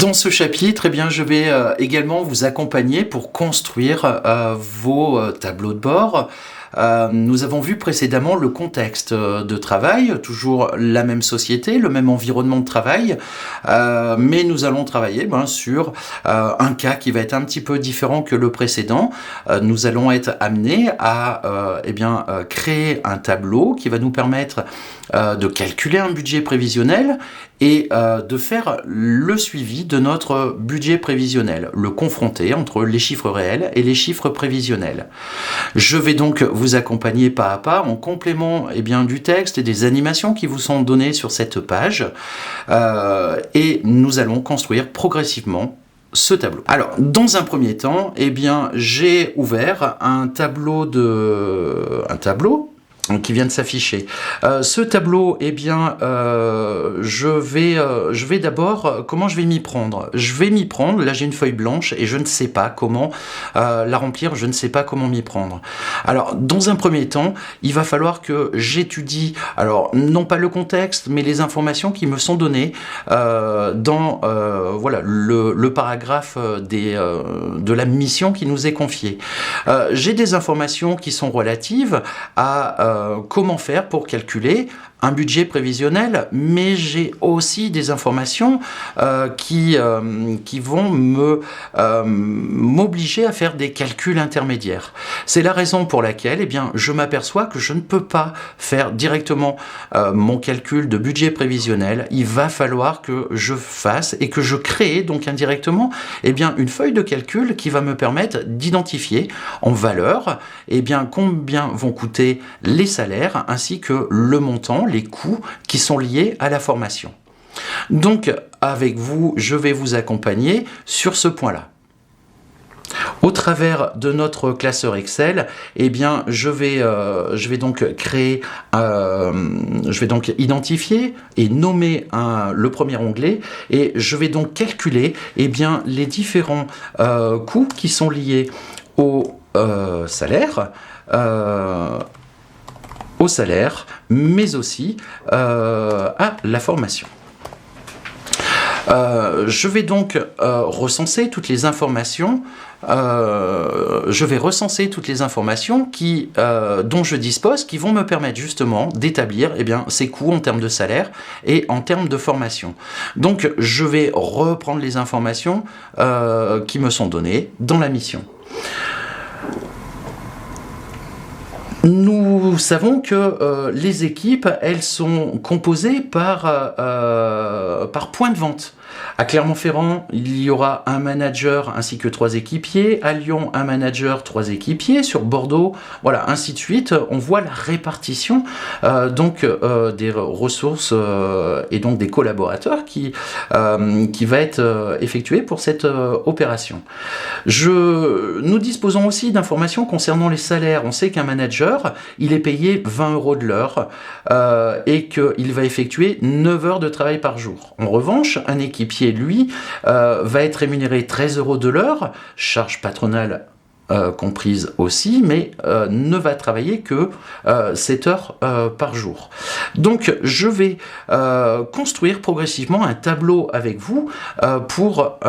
Dans ce chapitre, je vais également vous accompagner pour construire vos tableaux de bord. Nous avons vu précédemment le contexte de travail, toujours la même société, le même environnement de travail, mais nous allons travailler sur un cas qui va être un petit peu différent que le précédent. Nous allons être amenés à créer un tableau qui va nous permettre de calculer un budget prévisionnel et de faire le suivi de notre budget prévisionnel, le confronter entre les chiffres réels et les chiffres prévisionnels. Je vais donc vous accompagner pas à pas en complément du texte et des animations qui vous sont données sur cette page et nous allons construire progressivement ce tableau. Alors, dans un premier temps, j'ai ouvert un tableau qui vient de s'afficher. Ce tableau, je vais d'abord, comment je vais m'y prendre ? Je vais m'y prendre, là j'ai une feuille blanche et je ne sais pas comment la remplir, je ne sais pas comment m'y prendre. Alors, dans un premier temps, il va falloir que j'étudie, alors non pas le contexte, mais les informations qui me sont données dans le paragraphe de la mission qui nous est confiée. J'ai des informations qui sont relatives à comment faire pour calculer un budget prévisionnel, mais j'ai aussi des informations qui vont m'obliger à faire des calculs intermédiaires. C'est la raison pour laquelle je m'aperçois que je ne peux pas faire directement mon calcul de budget prévisionnel. Il va falloir que je fasse et que je crée donc indirectement une feuille de calcul qui va me permettre d'identifier en valeur combien vont coûter les salaires ainsi que le montant, les coûts qui sont liés à la formation. Donc, avec vous, je vais vous accompagner sur ce point-là. Au travers de notre classeur Excel, je vais donc identifier et nommer le premier onglet et je vais donc calculer les différents coûts qui sont liés au salaire, mais aussi à la formation. Je vais donc recenser toutes les informations. Dont je dispose, qui vont me permettre justement d'établir ces coûts en termes de salaire et en termes de formation. Donc, je vais reprendre les informations qui me sont données dans la mission. Nous savons que les équipes, elles sont composées par points de vente. À Clermont-Ferrand, il y aura un manager ainsi que 3 équipiers. À Lyon, un manager, 3 équipiers. Sur Bordeaux, voilà, ainsi de suite. On voit la répartition des ressources et donc des collaborateurs qui va être effectuée pour cette opération. Nous disposons aussi d'informations concernant les salaires. On sait qu'un manager, il est payé 20 € de l'heure et qu'il va effectuer 9 heures de travail par jour. En revanche, un équipier, lui, va être rémunéré 13 € de l'heure, charge patronale comprise aussi, mais ne va travailler que 7 heures par jour. Donc, je vais construire progressivement un tableau avec vous pour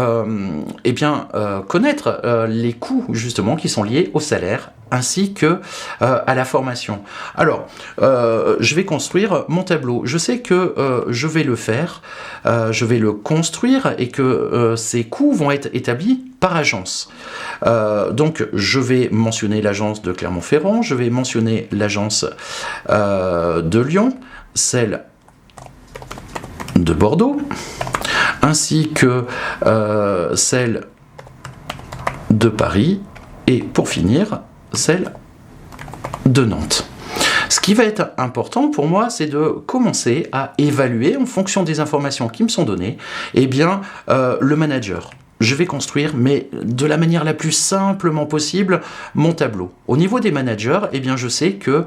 connaître les coûts justement qui sont liés au salaire ainsi que à la formation. Alors, je vais construire mon tableau. Je sais que je vais le faire, je vais le construire et que ces coûts vont être établis par agence. Donc, je vais mentionner l'agence de Clermont-Ferrand, je vais mentionner l'agence de Lyon, celle de Bordeaux, ainsi que celle de Paris et pour finir, celle de Nantes. Ce qui va être important pour moi, c'est de commencer à évaluer en fonction des informations qui me sont données, le manager. Je vais construire, mais de la manière la plus simplement possible, mon tableau. Au niveau des managers, je sais que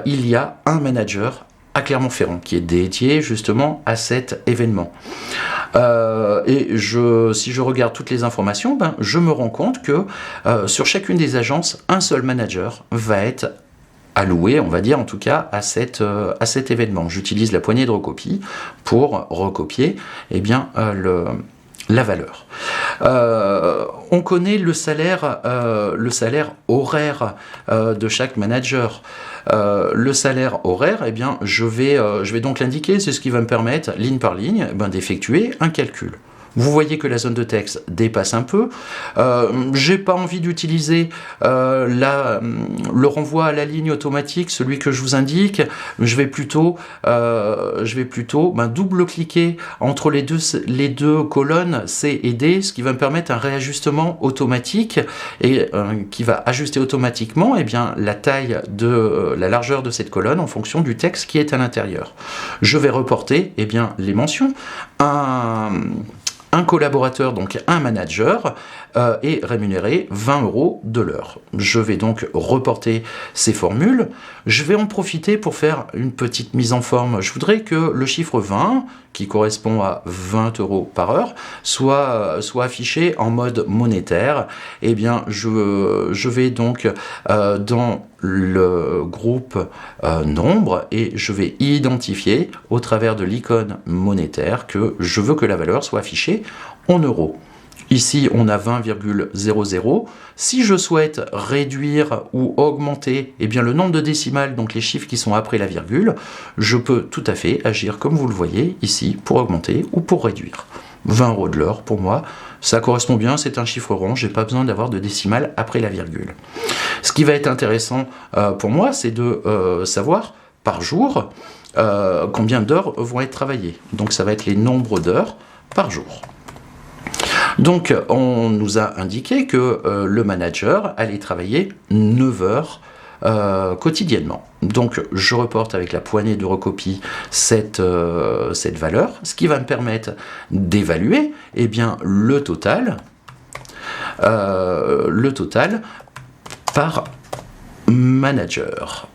il y a un manager à Clermont-Ferrand qui est dédié justement à cet événement. Si je regarde toutes les informations, je me rends compte que sur chacune des agences, un seul manager va être alloué, on va dire en tout cas, à cet événement. J'utilise la poignée de recopie pour recopier la valeur. On connaît le salaire horaire de chaque manager. Le salaire horaire, eh bien, je vais donc l'indiquer, c'est ce qui va me permettre, ligne par ligne, d'effectuer un calcul. Vous voyez que la zone de texte dépasse un peu. J'ai pas envie d'utiliser le renvoi à la ligne automatique, celui que je vous indique. Je vais plutôt double-cliquer entre les deux colonnes C et D, ce qui va me permettre un réajustement automatique et qui va ajuster automatiquement la taille de la largeur de cette colonne en fonction du texte qui est à l'intérieur. Je vais reporter les mentions. Un collaborateur, donc un manager, est rémunéré 20 € de l'heure. Je vais donc reporter ces formules. Je vais en profiter pour faire une petite mise en forme. Je voudrais que le chiffre 20, qui correspond à 20 € par heure, soit affiché en mode monétaire. Eh bien, je vais donc dans le groupe nombre et je vais identifier au travers de l'icône monétaire que je veux que la valeur soit affichée en euros. Ici, on a 20,00. Si je souhaite réduire ou augmenter le nombre de décimales, donc les chiffres qui sont après la virgule, je peux tout à fait agir comme vous le voyez ici pour augmenter ou pour réduire. 20 € de l'heure, pour moi, ça correspond bien, c'est un chiffre rond, j'ai pas besoin d'avoir de décimales après la virgule. Ce qui va être intéressant pour moi, c'est de savoir par jour combien d'heures vont être travaillées. Donc ça va être les nombres d'heures par jour. Donc on nous a indiqué que le manager allait travailler 9 heures quotidiennement. Donc je reporte avec la poignée de recopie cette valeur, ce qui va me permettre d'évaluer le total par manager.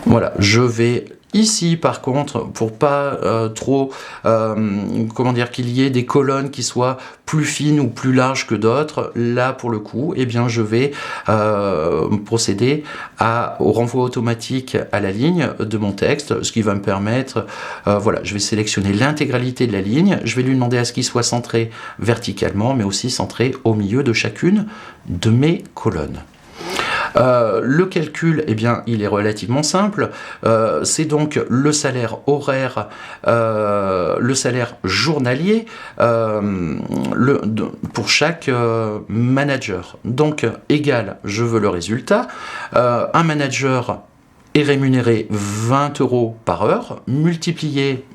Voilà, je vais ici, par contre, pour pas qu'il y ait des colonnes qui soient plus fines ou plus larges que d'autres, là, pour le coup, je vais procéder au renvoi automatique à la ligne de mon texte, ce qui va me permettre, je vais sélectionner l'intégralité de la ligne, je vais lui demander à ce qu'il soit centré verticalement, mais aussi centré au milieu de chacune de mes colonnes. Le calcul, il est relativement simple. C'est donc le salaire horaire, le salaire journalier pour chaque manager. Donc, égal, je veux le résultat. Un manager est rémunéré 20 € par heure, multiplié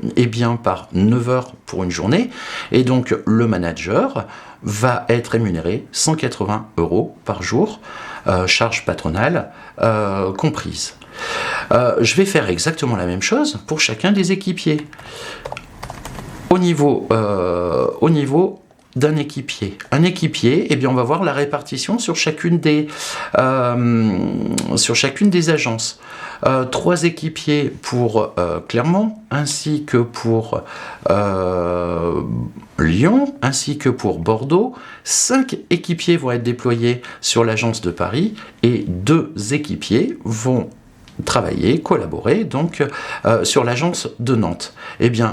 par 9 heures pour une journée, et donc le manager va être rémunéré 180 € par jour, charge patronale comprise. Je vais faire exactement la même chose pour chacun des équipiers. Au niveau d'un équipier. Un équipier, on va voir la répartition sur chacune des agences. 3 équipiers pour Clermont, ainsi que pour Lyon, ainsi que pour Bordeaux. 5 équipiers vont être déployés sur l'agence de Paris et 2 équipiers vont travailler, collaborer donc sur l'agence de Nantes.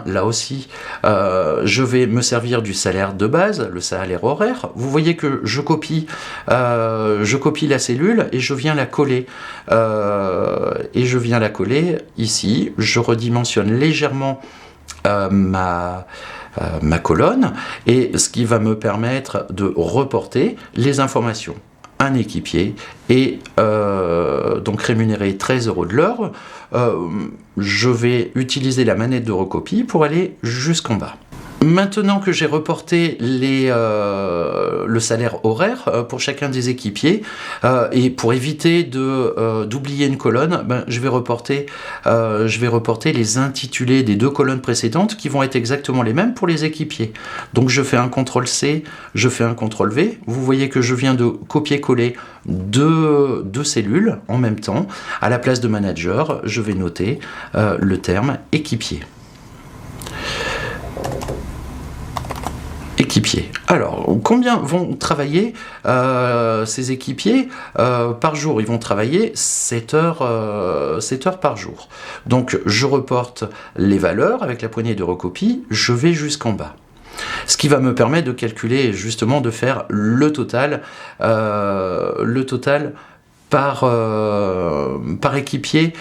Là aussi, je vais me servir du salaire de base, le salaire horaire. Vous voyez que je copie la cellule et je viens la coller. Ici. Je redimensionne légèrement ma colonne, et ce qui va me permettre de reporter les informations. Un équipier est donc rémunéré 13 € de l'heure. Je vais utiliser la manette de recopie pour aller jusqu'en bas. Maintenant que j'ai reporté le salaire horaire pour chacun des équipiers, et pour éviter d'oublier une colonne, je vais reporter les intitulés des 2 colonnes précédentes qui vont être exactement les mêmes pour les équipiers. Donc je fais un CTRL-C, je fais un CTRL-V. Vous voyez que je viens de copier-coller deux cellules en même temps. À la place de manager, je vais noter le terme équipier. équipiers. Alors, combien vont travailler ces équipiers par jour? Ils vont travailler 7 heures par jour. Donc, je reporte les valeurs avec la poignée de recopie, je vais jusqu'en bas. Ce qui va me permettre de calculer, justement, de faire le total par équipier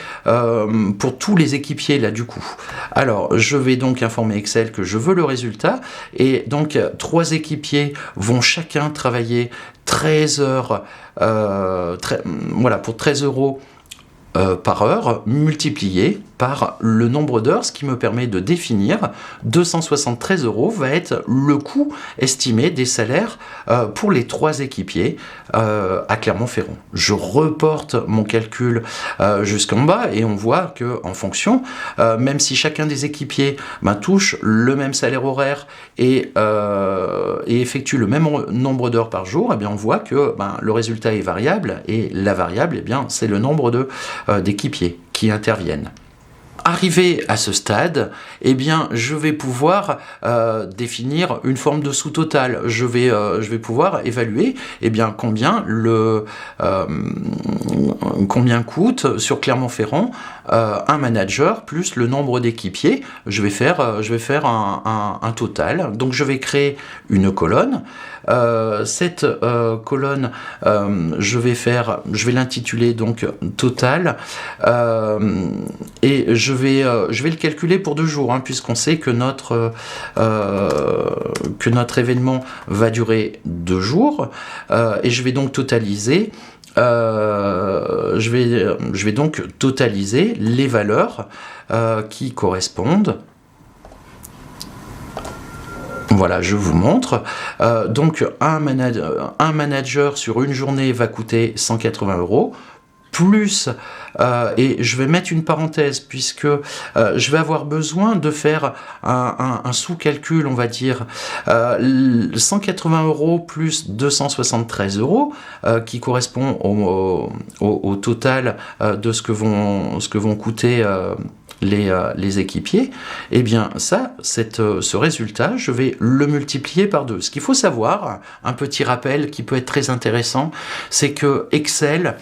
pour tous les équipiers là du coup. Alors je vais donc informer Excel que je veux le résultat et donc 3 équipiers vont chacun travailler 13 heures voilà, pour 13 euros par heure multiplié par le nombre d'heures, ce qui me permet de définir 273 € va être le coût estimé des salaires pour les 3 équipiers à Clermont-Ferrand. Je reporte mon calcul jusqu'en bas et on voit que en fonction, même si chacun des équipiers touche le même salaire horaire et effectue le même nombre d'heures par jour, on voit que le résultat est variable et la variable, c'est le nombre d'équipiers qui interviennent. Arrivé à ce stade, je vais pouvoir définir une forme de sous-total. Je vais pouvoir évaluer combien coûte sur Clermont-Ferrand un manager plus le nombre d'équipiers. Je vais faire un total. Donc je vais créer une colonne. Cette colonne, je vais l'intituler donc total et je vais le calculer pour 2 jours puisqu'on sait que notre événement va durer 2 jours et je vais donc totaliser. Je vais donc totaliser les valeurs qui correspondent. Voilà, je vous montre. Donc, un manager sur une journée va coûter 180 €. Plus, et je vais mettre une parenthèse puisque je vais avoir besoin de faire un sous-calcul, on va dire 180 € plus 273 €, qui correspond au total de ce que vont coûter les équipiers, ce résultat, je vais le multiplier par 2. Ce qu'il faut savoir, un petit rappel qui peut être très intéressant, c'est que Excel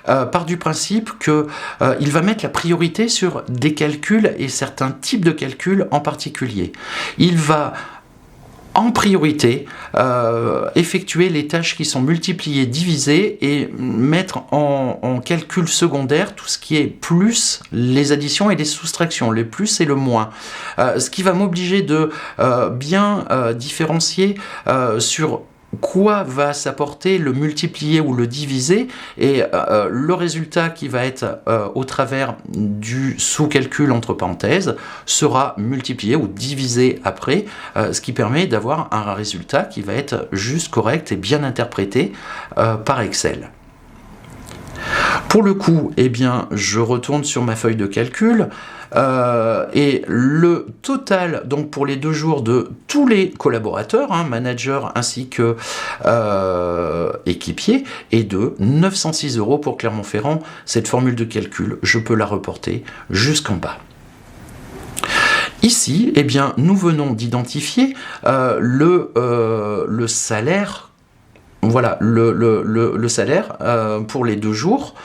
part du principe qu'il va mettre la priorité sur des calculs et certains types de calculs en particulier. Il va en priorité effectuer les tâches qui sont multipliées, divisées et mettre en calcul secondaire tout ce qui est plus, les additions et les soustractions, les plus et le moins. Ce qui va m'obliger de bien différencier sur quoi va s'apporter le multiplier ou le diviser et le résultat qui va être au travers du sous-calcul entre parenthèses sera multiplié ou divisé après, ce qui permet d'avoir un résultat qui va être juste, correct et bien interprété par Excel. Pour le coup, je retourne sur ma feuille de calcul et le total, donc pour les 2 jours de tous les collaborateurs, managers ainsi que équipiers, est de 906 € pour Clermont-Ferrand. Cette formule de calcul, je peux la reporter jusqu'en bas. Ici, nous venons d'identifier le salaire. Voilà, le salaire pour les 2 jours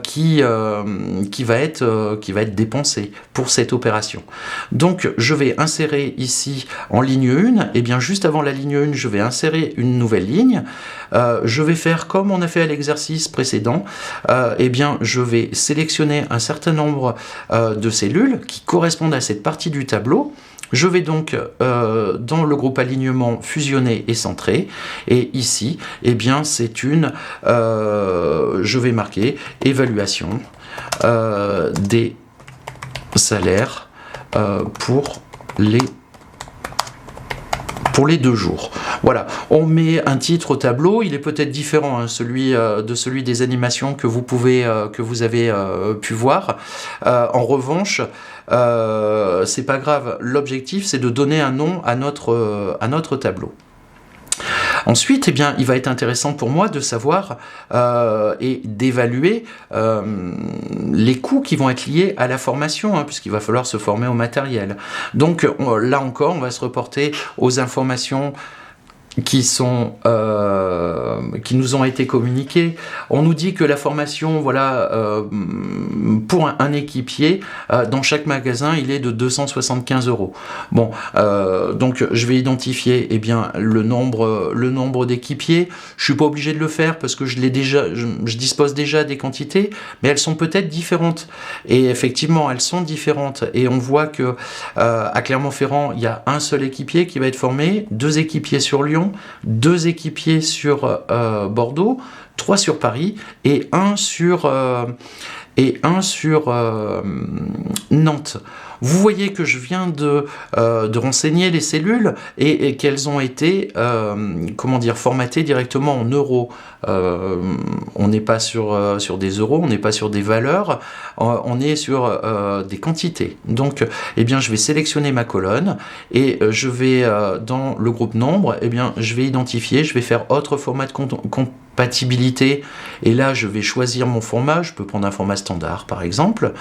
qui va être dépensé pour cette opération. Donc, je vais insérer ici en ligne 1, juste avant la ligne 1, je vais insérer une nouvelle ligne. Je vais faire comme on a fait à l'exercice précédent. Je vais sélectionner un certain nombre de cellules qui correspondent à cette partie du tableau. Je vais donc dans le groupe alignement fusionner et centrer et ici je vais marquer évaluation des salaires pour les 2 jours. Voilà, on met un titre au tableau, il est peut-être différent celui des animations que vous avez pu voir. En revanche, c'est pas grave, l'objectif c'est de donner un nom à notre tableau. Ensuite, il va être intéressant pour moi de savoir et d'évaluer les coûts qui vont être liés à la formation, puisqu'il va falloir se former au matériel. Donc là encore, on va se reporter aux informations qui nous ont été communiqués. On nous dit que la formation, voilà, pour un équipier, dans chaque magasin, il est de 275 €. Bon, donc je vais identifier, eh bien, le nombre d'équipiers. Je suis pas obligé de le faire parce que je dispose déjà des quantités, mais elles sont peut-être différentes. Et effectivement, elles sont différentes. Et on voit que à Clermont-Ferrand, il y a un seul équipier qui va être formé, 2 équipiers sur Lyon, 2 équipiers sur Bordeaux, 3 sur Paris et un sur Nantes. Vous voyez que je viens de renseigner les cellules et qu'elles ont été formatées directement en euros. On n'est pas sur des euros, on n'est pas sur des valeurs, on est sur des quantités. Donc, eh bien, je vais sélectionner ma colonne et je vais dans le groupe nombre, eh bien, je vais identifier, je vais faire autre format de compatibilité et là je vais choisir mon format. Je peux prendre un format standard par exemple,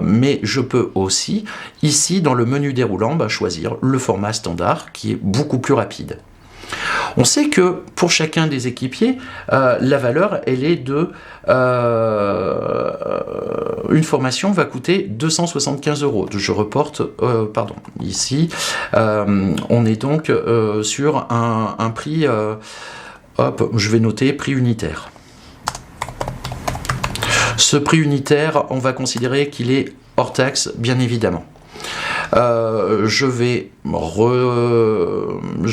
mais je peux aussi ici dans le menu déroulant choisir le format standard qui est beaucoup plus rapide. On sait que pour chacun des équipiers, la valeur elle est de une formation va coûter 275 €. Je reporte, ici, on est donc sur un prix. Je vais noter prix unitaire. Ce prix unitaire, on va considérer qu'il est hors taxe, bien évidemment. Je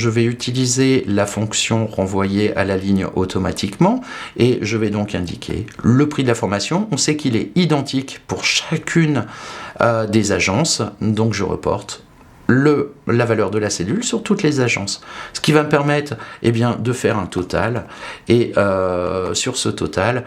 vais utiliser la fonction renvoyer à la ligne automatiquement et je vais donc indiquer le prix de la formation. On sait qu'il est identique pour chacune des agences, donc je reporte la valeur de la cellule sur toutes les agences. Ce qui va me permettre de faire un total et sur ce total,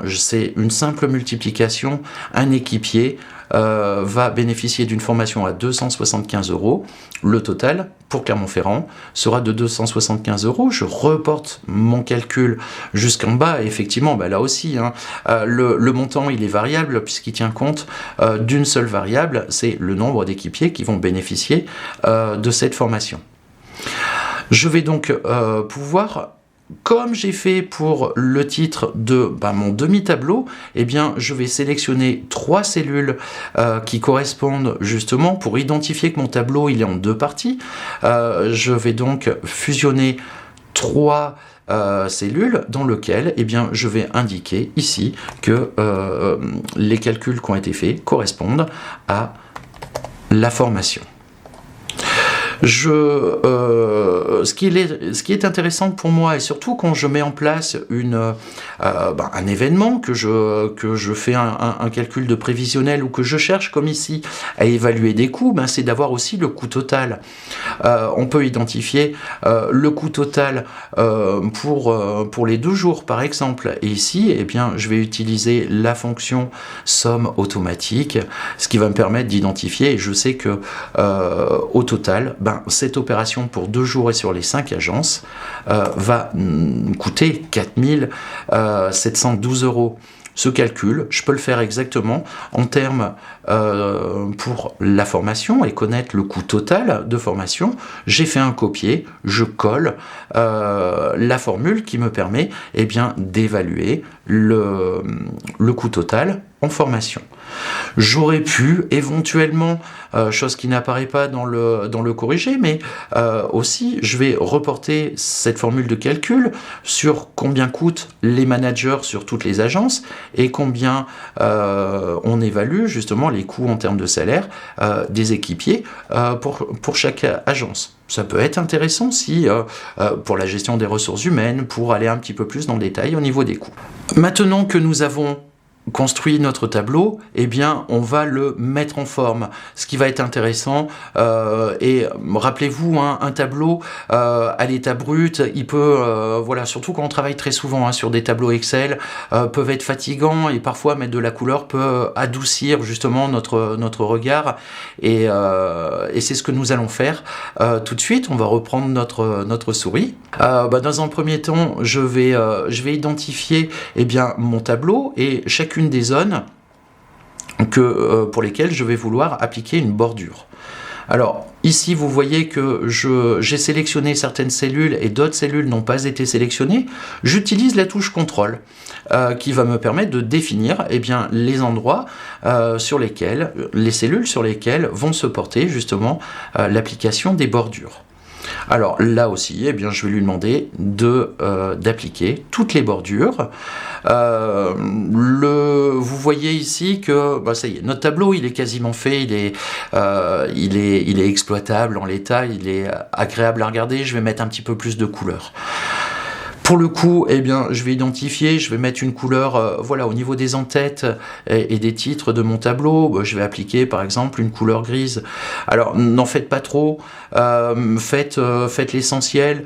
c'est une simple multiplication. Un équipier va bénéficier d'une formation à 275 €. Le total pour Clermont-Ferrand sera de 275 €. Je reporte mon calcul jusqu'en bas et effectivement, là aussi, le montant il est variable puisqu'il tient compte d'une seule variable, c'est le nombre d'équipiers qui vont bénéficier de cette formation. Je vais donc pouvoir, comme j'ai fait pour le titre de mon demi-tableau, je vais sélectionner 3 cellules qui correspondent justement pour identifier que mon tableau il est en 2 parties. Je vais donc fusionner 3 cellules dans lesquelles je vais indiquer ici que les calculs qui ont été faits correspondent à la formation. Ce qui est intéressant pour moi, et surtout quand je mets en place un événement, que je fais un calcul de prévisionnel ou que je cherche, comme ici, à évaluer des coûts, c'est d'avoir aussi le coût total. On peut identifier le coût total pour les 2 jours, par exemple. Et ici, je vais utiliser la fonction somme automatique, ce qui va me permettre d'identifier, et je sais que au total, cette opération pour 2 jours et sur les 5 agences va coûter 4 712 €. Ce calcul, je peux le faire exactement en termes pour la formation et connaître le coût total de formation. J'ai fait un copier, je colle la formule qui me permet d'évaluer le coût total en formation. J'aurais pu éventuellement, chose qui n'apparaît pas dans le corrigé, mais aussi je vais reporter cette formule de calcul sur combien coûtent les managers sur toutes les agences et combien on évalue justement les coûts en termes de salaire des équipiers pour chaque agence. Ça peut être intéressant si, pour la gestion des ressources humaines, pour aller un petit peu plus dans le détail au niveau des coûts. Maintenant que nous avons construit notre tableau, on va le mettre en forme. Ce qui va être intéressant, et rappelez-vous, un tableau à l'état brut, il peut, surtout quand on travaille très souvent sur des tableaux Excel, peuvent être fatigants et parfois mettre de la couleur peut adoucir justement notre regard et c'est ce que nous allons faire tout de suite. On va reprendre notre souris. Dans un premier temps, je vais identifier mon tableau et chacune des zones pour lesquelles je vais vouloir appliquer une bordure. Alors, ici, vous voyez que j'ai sélectionné certaines cellules et d'autres cellules n'ont pas été sélectionnées. J'utilise la touche contrôle qui va me permettre de définir les endroits sur lesquels, les cellules sur lesquelles vont se porter justement l'application des bordures. Alors là aussi, je vais lui demander d'appliquer toutes les bordures. Vous voyez ici que ça y est, notre tableau il est quasiment fait, il est exploitable en l'état, il est agréable à regarder. Je vais mettre un petit peu plus de couleur. Pour le coup, je vais identifier, je vais mettre une couleur au niveau des en-têtes et des titres de mon tableau. Je vais appliquer par exemple une couleur grise. Alors n'en faites pas trop, faites l'essentiel.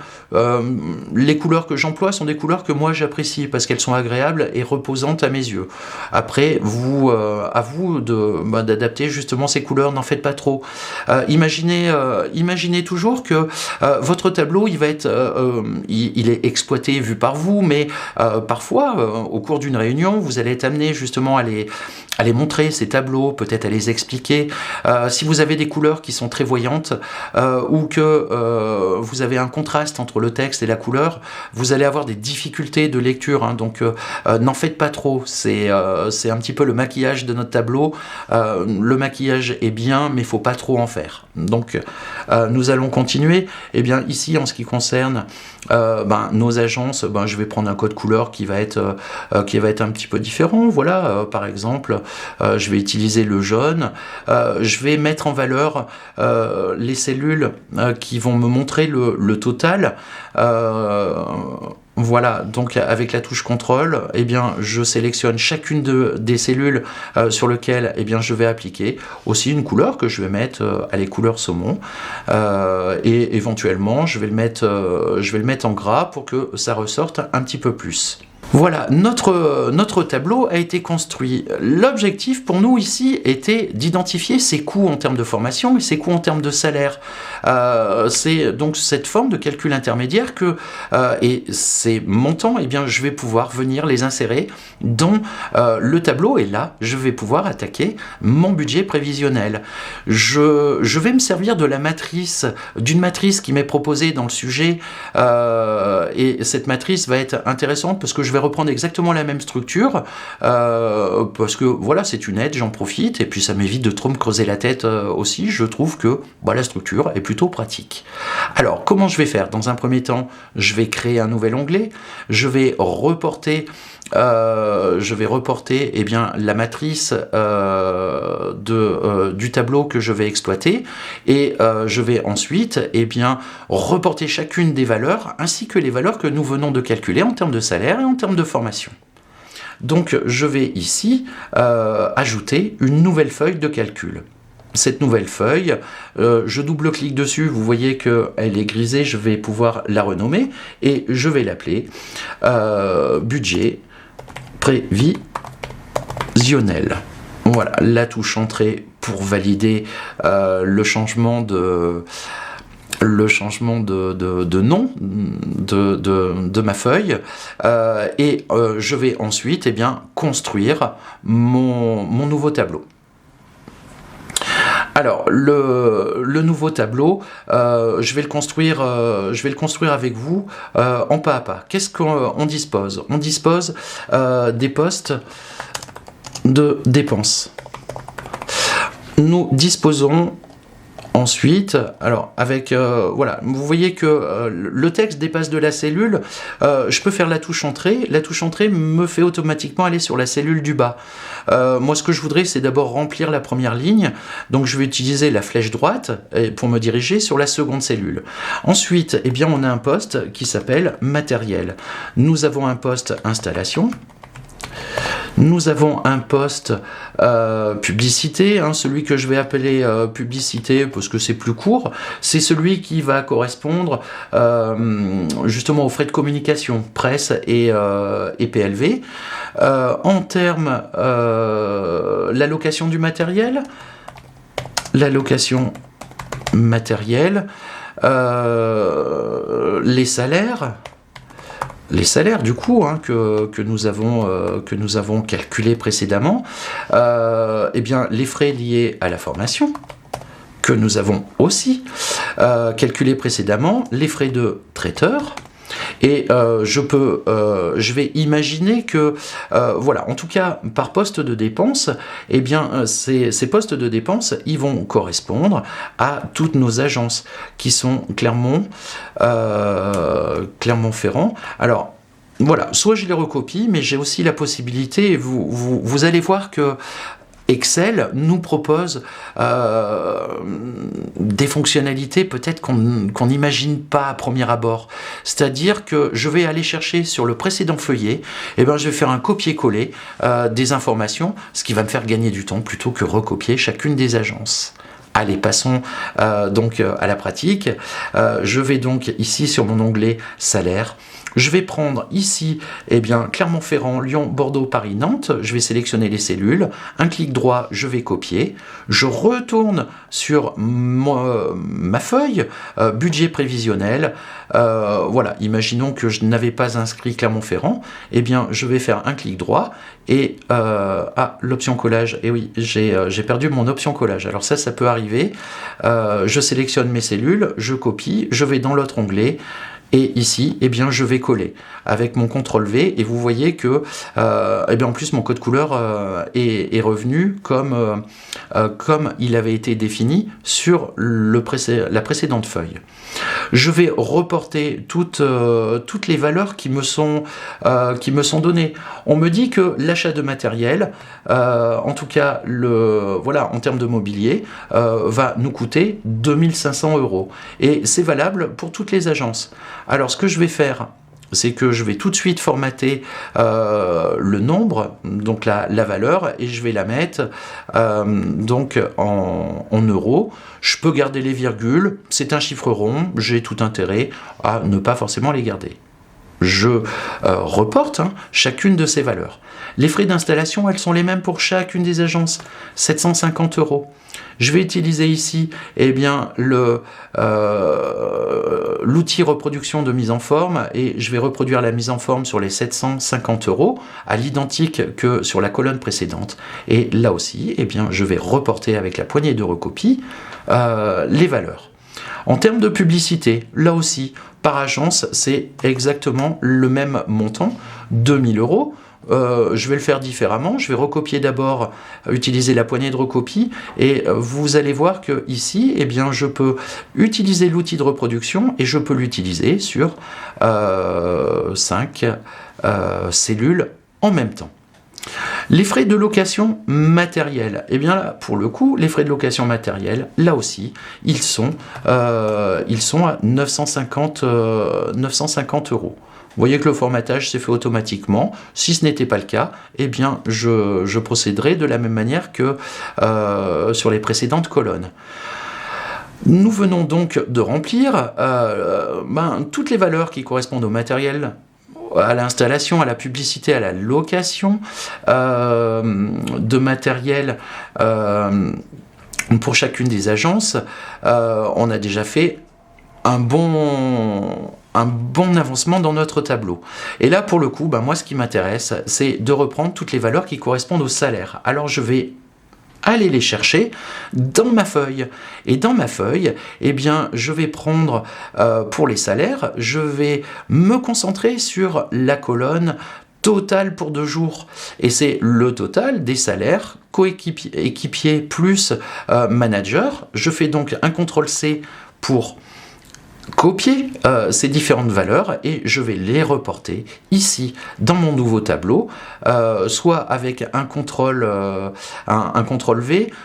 Les couleurs que j'emploie sont des couleurs que moi j'apprécie parce qu'elles sont agréables et reposantes à mes yeux. Après, à vous d'adapter justement ces couleurs, n'en faites pas trop. Imaginez toujours que votre tableau il est exploité vu par vous, mais parfois au cours d'une réunion vous allez être amené justement à les montrer ces tableaux, peut-être à les expliquer. Si vous avez des couleurs qui sont très voyantes ou que vous avez un contraste entre le texte et la couleur, vous allez avoir des difficultés de lecture, donc n'en faites pas trop. C'est un petit peu le maquillage de notre tableau. Le maquillage est bien, mais il ne faut pas trop en faire. Donc nous allons continuer. Ici en ce qui concerne nos agences, je vais prendre un code couleur qui va être un petit peu différent. Voilà, par exemple, je vais utiliser le jaune. Je vais mettre en valeur les cellules qui vont me montrer le total. Voilà, donc avec la touche contrôle, je sélectionne chacune des cellules sur lesquelles je vais appliquer aussi une couleur que je vais mettre à les couleurs saumon et éventuellement je vais le mettre en gras pour que ça ressorte un petit peu plus. Voilà, notre tableau a été construit. L'objectif pour nous ici était d'identifier ses coûts en termes de formation et ses coûts en termes de salaire. C'est donc cette forme de calcul intermédiaire et ces montants, je vais pouvoir venir les insérer dans le tableau et là, je vais pouvoir attaquer mon budget prévisionnel. Je vais me servir de d'une matrice qui m'est proposée dans le sujet et cette matrice va être intéressante parce que je vais reprendre exactement la même structure parce que voilà, c'est une aide, j'en profite et puis ça m'évite de trop me creuser la tête aussi. Je trouve que la structure est plutôt pratique. Alors comment je vais faire? Dans un premier temps, je vais créer un nouvel onglet, je vais reporter la matrice du tableau que je vais exploiter et je vais ensuite reporter chacune des valeurs ainsi que les valeurs que nous venons de calculer en termes de salaire et en termes de formation. Donc je vais ici ajouter une nouvelle feuille de calcul. Cette nouvelle feuille, je double-clique dessus, vous voyez qu'elle est grisée, je vais pouvoir la renommer et je vais l'appeler budget prévisionnel. Voilà, la touche entrée pour valider le changement de nom de ma feuille et je vais ensuite construire mon nouveau tableau. Alors, le nouveau tableau, je vais le construire avec vous en pas à pas. Qu'est-ce qu'on dispose? On dispose des postes de dépenses. Nous disposons ensuite, alors avec vous voyez que le texte dépasse de la cellule, je peux faire la touche entrée. La touche entrée me fait automatiquement aller sur la cellule du bas. Moi ce que je voudrais c'est d'abord remplir la première ligne, donc je vais utiliser la flèche droite pour me diriger sur la seconde cellule. Ensuite, on a un poste qui s'appelle matériel. Nous avons un poste installation. Nous avons un poste publicité, celui que je vais appeler publicité parce que c'est plus court, c'est celui qui va correspondre justement aux frais de communication, presse et PLV. En termes l'allocation du matériel, les salaires du coup que nous avons calculé précédemment, les frais liés à la formation, que nous avons aussi calculé précédemment, les frais de traiteur. Et je vais imaginer que, voilà, en tout cas, par poste de dépense, eh bien, ces postes de dépense, ils vont correspondre à toutes nos agences qui sont Clermont-Ferrand. Alors, voilà, soit je les recopie, mais j'ai aussi la possibilité, et vous allez voir que Excel nous propose des fonctionnalités peut-être qu'on n'imagine pas à premier abord. C'est-à-dire que je vais aller chercher sur le précédent feuillet, et ben je vais faire un copier-coller des informations, ce qui va me faire gagner du temps plutôt que recopier chacune des agences. Allez, passons donc à la pratique. Je vais donc ici sur mon onglet salaire. Je vais prendre ici, eh bien, Clermont-Ferrand, Lyon, Bordeaux, Paris, Nantes. Je vais sélectionner les cellules. Un clic droit, je vais copier. Je retourne sur ma feuille, budget prévisionnel. Voilà, imaginons que je n'avais pas inscrit Clermont-Ferrand. Eh bien, je vais faire un clic droit et l'option collage. Et oui, j'ai perdu mon option collage. Alors ça peut arriver. Je sélectionne mes cellules, je copie, je vais dans l'autre onglet. Et ici, eh bien, je vais coller avec mon CTRL-V et vous voyez que, eh bien, en plus, mon code couleur est revenu comme il avait été défini sur la précédente feuille. Je vais reporter toutes les valeurs qui me sont données. On me dit que l'achat de matériel, en tout cas, en termes de mobilier, va nous coûter 2500 €. Et c'est valable pour toutes les agences. Alors, ce que je vais faire, c'est que je vais tout de suite formater le nombre, donc la valeur, et je vais la mettre donc en euros. Je peux garder les virgules, c'est un chiffre rond, j'ai tout intérêt à ne pas forcément les garder. Je reporte chacune de ces valeurs. Les frais d'installation, elles sont les mêmes pour chacune des agences, 750 €. Je vais utiliser ici l'outil reproduction de mise en forme et je vais reproduire la mise en forme sur les 750 € à l'identique que sur la colonne précédente. Et là aussi, je vais reporter avec la poignée de recopie les valeurs. En termes de publicité, là aussi, par agence, c'est exactement le même montant, 2000 €. Je vais le faire différemment, je vais recopier d'abord, utiliser la poignée de recopie et vous allez voir que ici, je peux utiliser l'outil de reproduction et je peux l'utiliser sur 5 cellules en même temps. Les frais de location matérielle, là, pour le coup, les frais de location matérielle, là aussi, ils sont à 950 €. Vous voyez que le formatage s'est fait automatiquement. Si ce n'était pas le cas, je procéderai de la même manière que sur les précédentes colonnes. Nous venons donc de remplir toutes les valeurs qui correspondent au matériel, à l'installation, à la publicité, à la location de matériel pour chacune des agences. On a déjà fait un bon avancement dans notre tableau. Et là, pour le coup, moi, ce qui m'intéresse, c'est de reprendre toutes les valeurs qui correspondent au salaire. Alors, je vais aller les chercher dans ma feuille. Et dans ma feuille, je vais prendre, pour les salaires, je vais me concentrer sur la colonne total pour 2 jours. Et c'est le total des salaires coéquipier plus manager. Je fais donc un CTRL-C pour copier ces différentes valeurs et je vais les reporter ici dans mon nouveau tableau, soit avec un CTRL-V,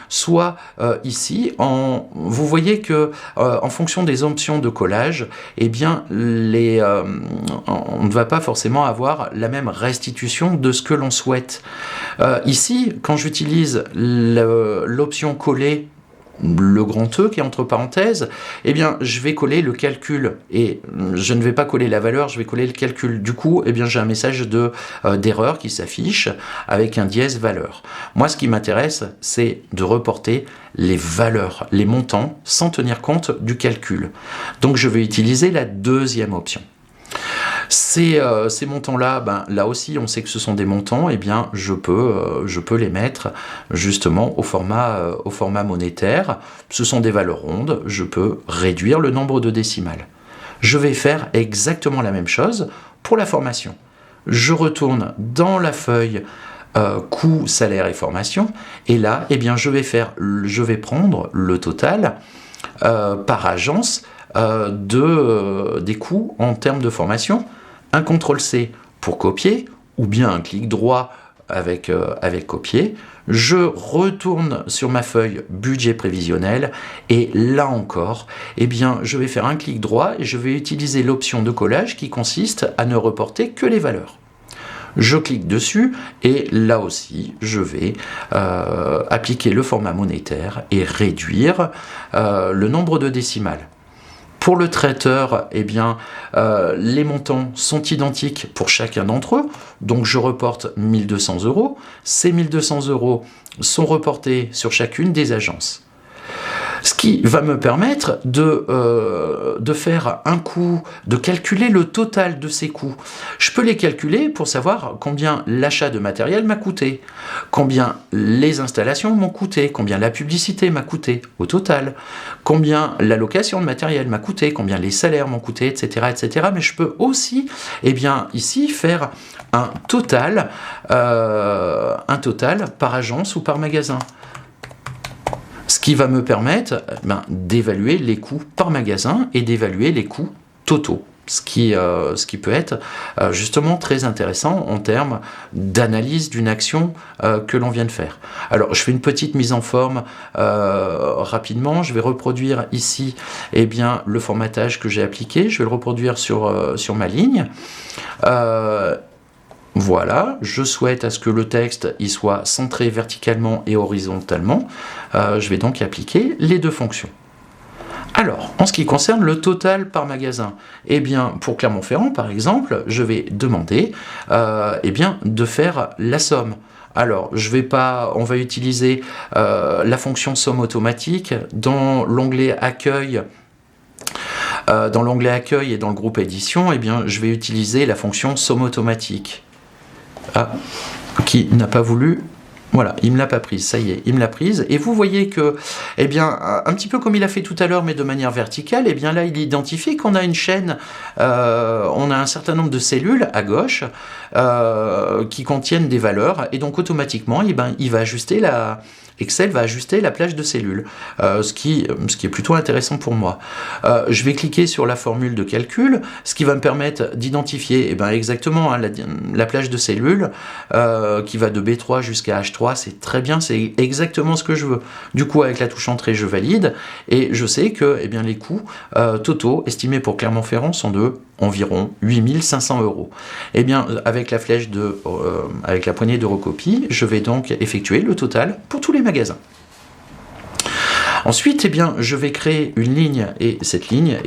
soit ici. Vous voyez que en fonction des options de collage, on ne va pas forcément avoir la même restitution de ce que l'on souhaite. Ici, quand j'utilise l'option coller, le grand E qui est entre parenthèses, je vais coller le calcul et je ne vais pas coller la valeur, je vais coller le calcul. Du coup, j'ai un message d'erreur qui s'affiche avec un dièse valeur. Moi, ce qui m'intéresse, c'est de reporter les valeurs, les montants, sans tenir compte du calcul. Donc, je vais utiliser la deuxième option. Ces montants-là, ben, là aussi, on sait que ce sont des montants, eh bien, je peux les mettre justement au format monétaire. Ce sont des valeurs rondes, je peux réduire le nombre de décimales. Je vais faire exactement la même chose pour la formation. Je retourne dans la feuille coût, salaire et formation, et là, eh bien, je vais prendre le total par agence des coûts en termes de formation, un CTRL-C pour copier, ou bien un clic droit avec copier. Je retourne sur ma feuille budget prévisionnel, et là encore, eh bien, je vais faire un clic droit et je vais utiliser l'option de collage qui consiste à ne reporter que les valeurs. Je clique dessus et là aussi, je vais appliquer le format monétaire et réduire le nombre de décimales. Pour le traiteur, eh bien, les montants sont identiques pour chacun d'entre eux, donc je reporte 1 200 €. Ces 1 200 € sont reportés sur chacune des agences. Ce qui va me permettre de faire un coût, de calculer le total de ces coûts. Je peux les calculer pour savoir combien l'achat de matériel m'a coûté, combien les installations m'ont coûté, combien la publicité m'a coûté au total, combien la location de matériel m'a coûté, combien les salaires m'ont coûté, etc., etc. Mais je peux aussi, eh bien, ici, faire un total par agence ou par magasin. Ce qui va me permettre d'évaluer les coûts par magasin et d'évaluer les coûts totaux. Ce qui peut être justement très intéressant en termes d'analyse d'une action que l'on vient de faire. Alors, je fais une petite mise en forme rapidement. Je vais reproduire ici eh bien, le formatage que j'ai appliqué. Je vais le reproduire sur ma ligne. Voilà, je souhaite à ce que le texte il soit centré verticalement et horizontalement. Je vais donc appliquer les deux fonctions. Alors, en ce qui concerne le total par magasin, eh bien, pour Clermont-Ferrand, par exemple, je vais demander eh bien, de faire la somme. Alors, on va utiliser la fonction somme automatique dans l'onglet accueil. Dans l'onglet accueil et dans le groupe édition, eh bien, je vais utiliser la fonction somme automatique. Qui n'a pas voulu, voilà, il me l'a pas prise, ça y est, il me l'a prise, et vous voyez que, eh bien, un petit peu comme il a fait tout à l'heure, mais de manière verticale, eh bien là, il identifie qu'on a une chaîne, on a un certain nombre de cellules à gauche qui contiennent des valeurs, et donc automatiquement, eh ben, Excel va ajuster la plage de cellules, ce qui est plutôt intéressant pour moi. Je vais cliquer sur la formule de calcul, ce qui va me permettre d'identifier exactement la plage de cellules qui va de B3 jusqu'à H3. C'est très bien, c'est exactement ce que je veux. Du coup, avec la touche entrée, je valide et je sais que les coûts totaux estimés pour Clermont-Ferrand sont de environ 8 500 €. Eh bien, avec la flèche avec la poignée de recopie, je vais donc effectuer le total pour tous les magasins. Ensuite, je vais créer une ligne et cette ligne,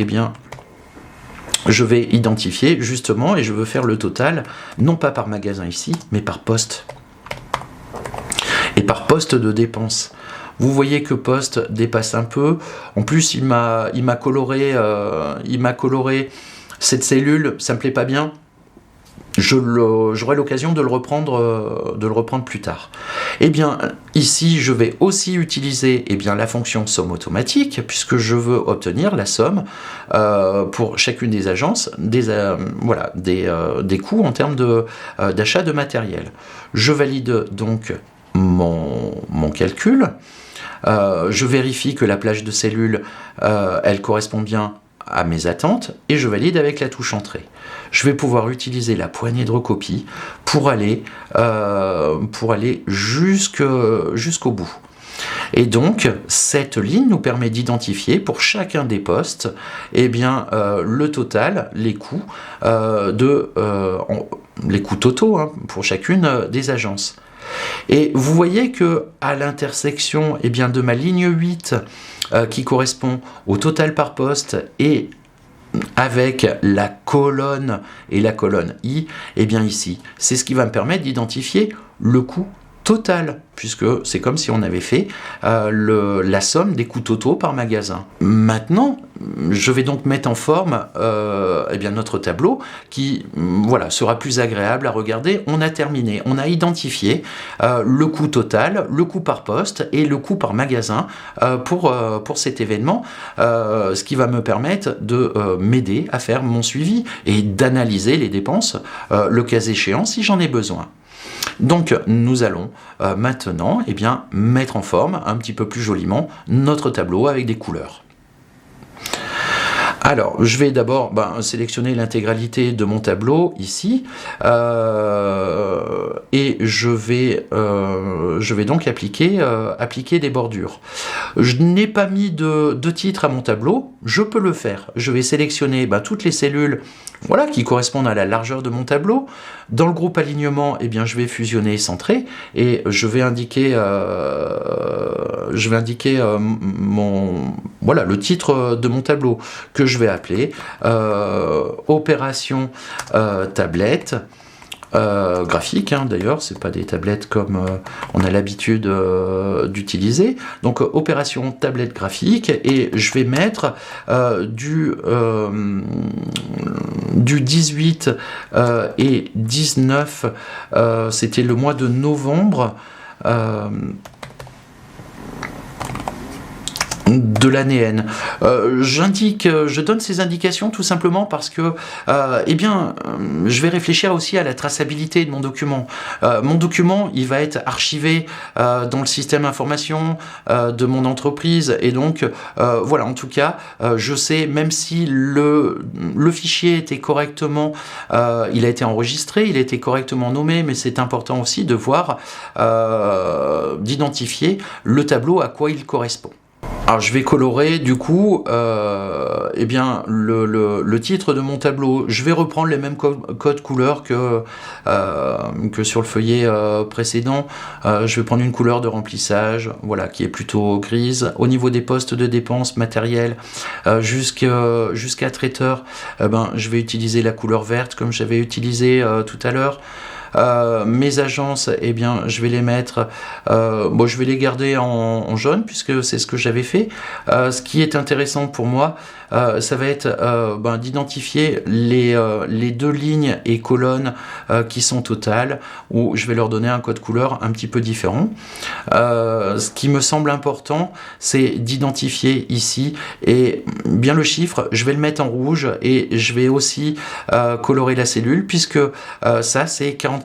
je vais identifier justement et je veux faire le total, non pas par magasin ici, mais par poste. Et par poste de dépense. Vous voyez que poste dépasse un peu. En plus, il m'a coloré cette cellule, ça me plaît pas bien. J'aurai l'occasion de le reprendre plus tard. Eh bien, ici, je vais aussi utiliser la fonction somme automatique, puisque je veux obtenir la somme pour chacune des agences, des coûts en termes d'achat de matériel. Je valide donc mon calcul. Je vérifie que la plage de cellules, elle correspond bien à mes attentes et je valide avec la touche entrée. Je vais pouvoir utiliser la poignée de recopie pour aller jusqu'au bout. Et donc, cette ligne nous permet d'identifier pour chacun des postes le total, les coûts, les coûts totaux pour chacune des agences. Et vous voyez que à l'intersection de ma ligne 8 qui correspond au total par poste et avec la colonne et la colonne I, ici, c'est ce qui va me permettre d'identifier le coût total, puisque c'est comme si on avait fait la somme des coûts totaux par magasin. Maintenant, je vais donc mettre en forme notre tableau qui sera plus agréable à regarder. On a terminé, on a identifié le coût total, le coût par poste et le coût par magasin pour cet événement, ce qui va me permettre de m'aider à faire mon suivi et d'analyser les dépenses, le cas échéant, si j'en ai besoin. Donc nous allons maintenant mettre en forme un petit peu plus joliment notre tableau avec des couleurs. Alors, je vais d'abord sélectionner l'intégralité de mon tableau ici et je vais donc appliquer des bordures. Je n'ai pas mis de titre à mon tableau, je peux le faire. Je vais sélectionner toutes les cellules qui correspondent à la largeur de mon tableau. Dans le groupe alignement, je vais fusionner centré et je vais indiquer le titre de mon tableau que je vais appeler opération tablette graphique, d'ailleurs, c'est pas des tablettes comme on a l'habitude d'utiliser. Donc opération tablette graphique, et je vais mettre du 18 et 19, c'était le mois de novembre de l'année N. Je donne ces indications tout simplement parce que je vais réfléchir aussi à la traçabilité de mon document. Mon document, il va être archivé dans le système information de mon entreprise, et donc en tout cas, je sais, même si le fichier était correctement, il a été enregistré, il a été correctement nommé, mais c'est important aussi de voir, d'identifier le tableau à quoi il correspond. Alors je vais colorer du coup le titre de mon tableau. Je vais reprendre les mêmes codes couleurs que sur le feuillet précédent. Je vais prendre une couleur de remplissage, qui est plutôt grise. Au niveau des postes de dépenses matérielles jusqu'à traiteur, je vais utiliser la couleur verte comme j'avais utilisé tout à l'heure. Mes agences, je vais les mettre, je vais les garder en jaune puisque c'est ce que j'avais fait. Ce qui est intéressant pour moi, ça va être d'identifier les deux lignes et colonnes qui sont totales, où je vais leur donner un code couleur un petit peu différent. Ce qui me semble important, c'est d'identifier ici et bien le chiffre, je vais le mettre en rouge, et je vais aussi colorer la cellule puisque ça c'est 44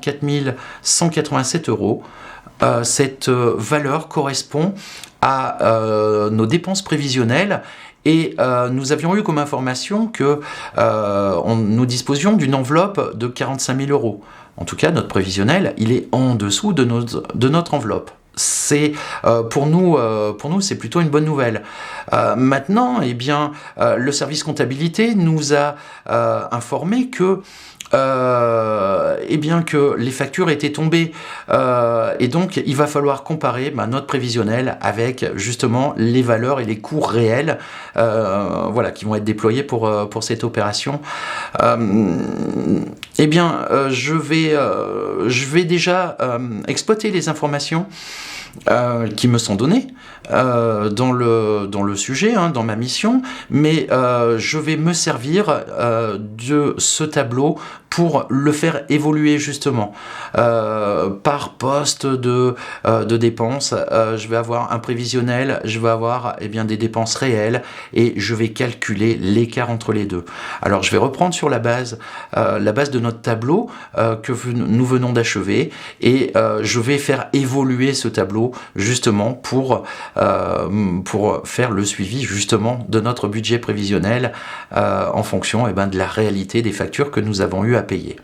187 €. Cette valeur correspond à nos dépenses prévisionnelles, et nous avions eu comme information que nous disposions d'une enveloppe de 45 000 €. En tout cas, notre prévisionnel, il est en dessous de notre enveloppe. C'est pour nous c'est plutôt une bonne nouvelle. Maintenant, le service comptabilité nous a informé que que les factures étaient tombées, et donc il va falloir comparer notre prévisionnel avec justement les valeurs et les coûts réels qui vont être déployés pour cette opération. Je vais déjà exploiter les informations qui me sont données dans le sujet, dans ma mission, mais je vais me servir de ce tableau pour le faire évoluer justement par poste de dépenses. Je vais avoir un prévisionnel, je vais avoir des dépenses réelles, et je vais calculer l'écart entre les deux. Alors je vais reprendre sur la base de notre tableau que nous venons d'achever, et je vais faire évoluer ce tableau justement pour faire le suivi justement de notre budget prévisionnel en fonction de la réalité des factures que nous avons eu à payer.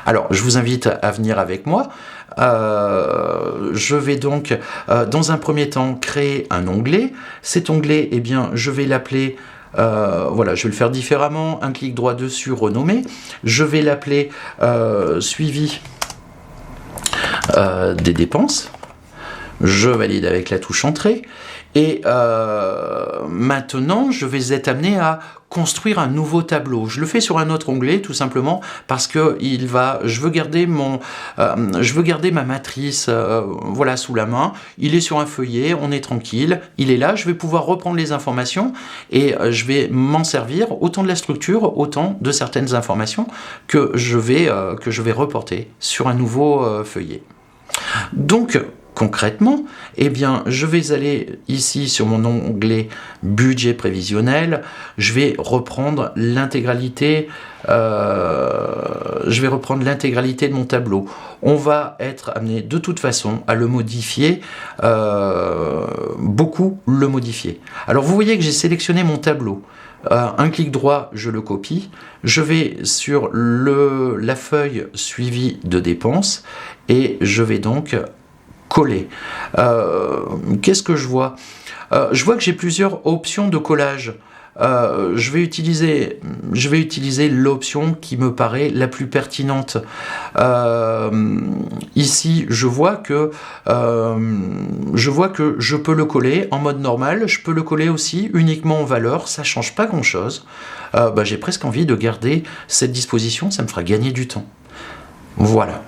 Alors, je vous invite à venir avec moi. Je vais donc, dans un premier temps, créer un onglet. Cet onglet, je vais l'appeler... je vais le faire différemment. Un clic droit dessus, renommer. Je vais l'appeler suivi des dépenses. Je valide avec la touche entrée, Et maintenant, je vais être amené à construire un nouveau tableau. Je le fais sur un autre onglet, tout simplement parce que je veux garder ma matrice, voilà, sous la main. Il est sur un feuillet, on est tranquille, il est là. Je vais pouvoir reprendre les informations et je vais m'en servir autant de la structure, autant de certaines informations que je vais reporter sur un nouveau feuillet. Donc, concrètement, eh bien, je vais aller ici sur mon onglet budget prévisionnel, je vais reprendre l'intégralité de mon tableau. On va être amené de toute façon à le modifier, beaucoup le modifier. Alors vous voyez que j'ai sélectionné mon tableau. Un clic droit, je le copie. Je vais sur la feuille suivie de dépenses et je vais donc coller. Qu'est-ce que je vois ? Je vois que j'ai plusieurs options de collage. Je vais utiliser l'option qui me paraît la plus pertinente. Ici, je vois que je peux le coller en mode normal. Je peux le coller aussi uniquement en valeur. Ça change pas grand-chose. J'ai presque envie de garder cette disposition. Ça me fera gagner du temps. Voilà.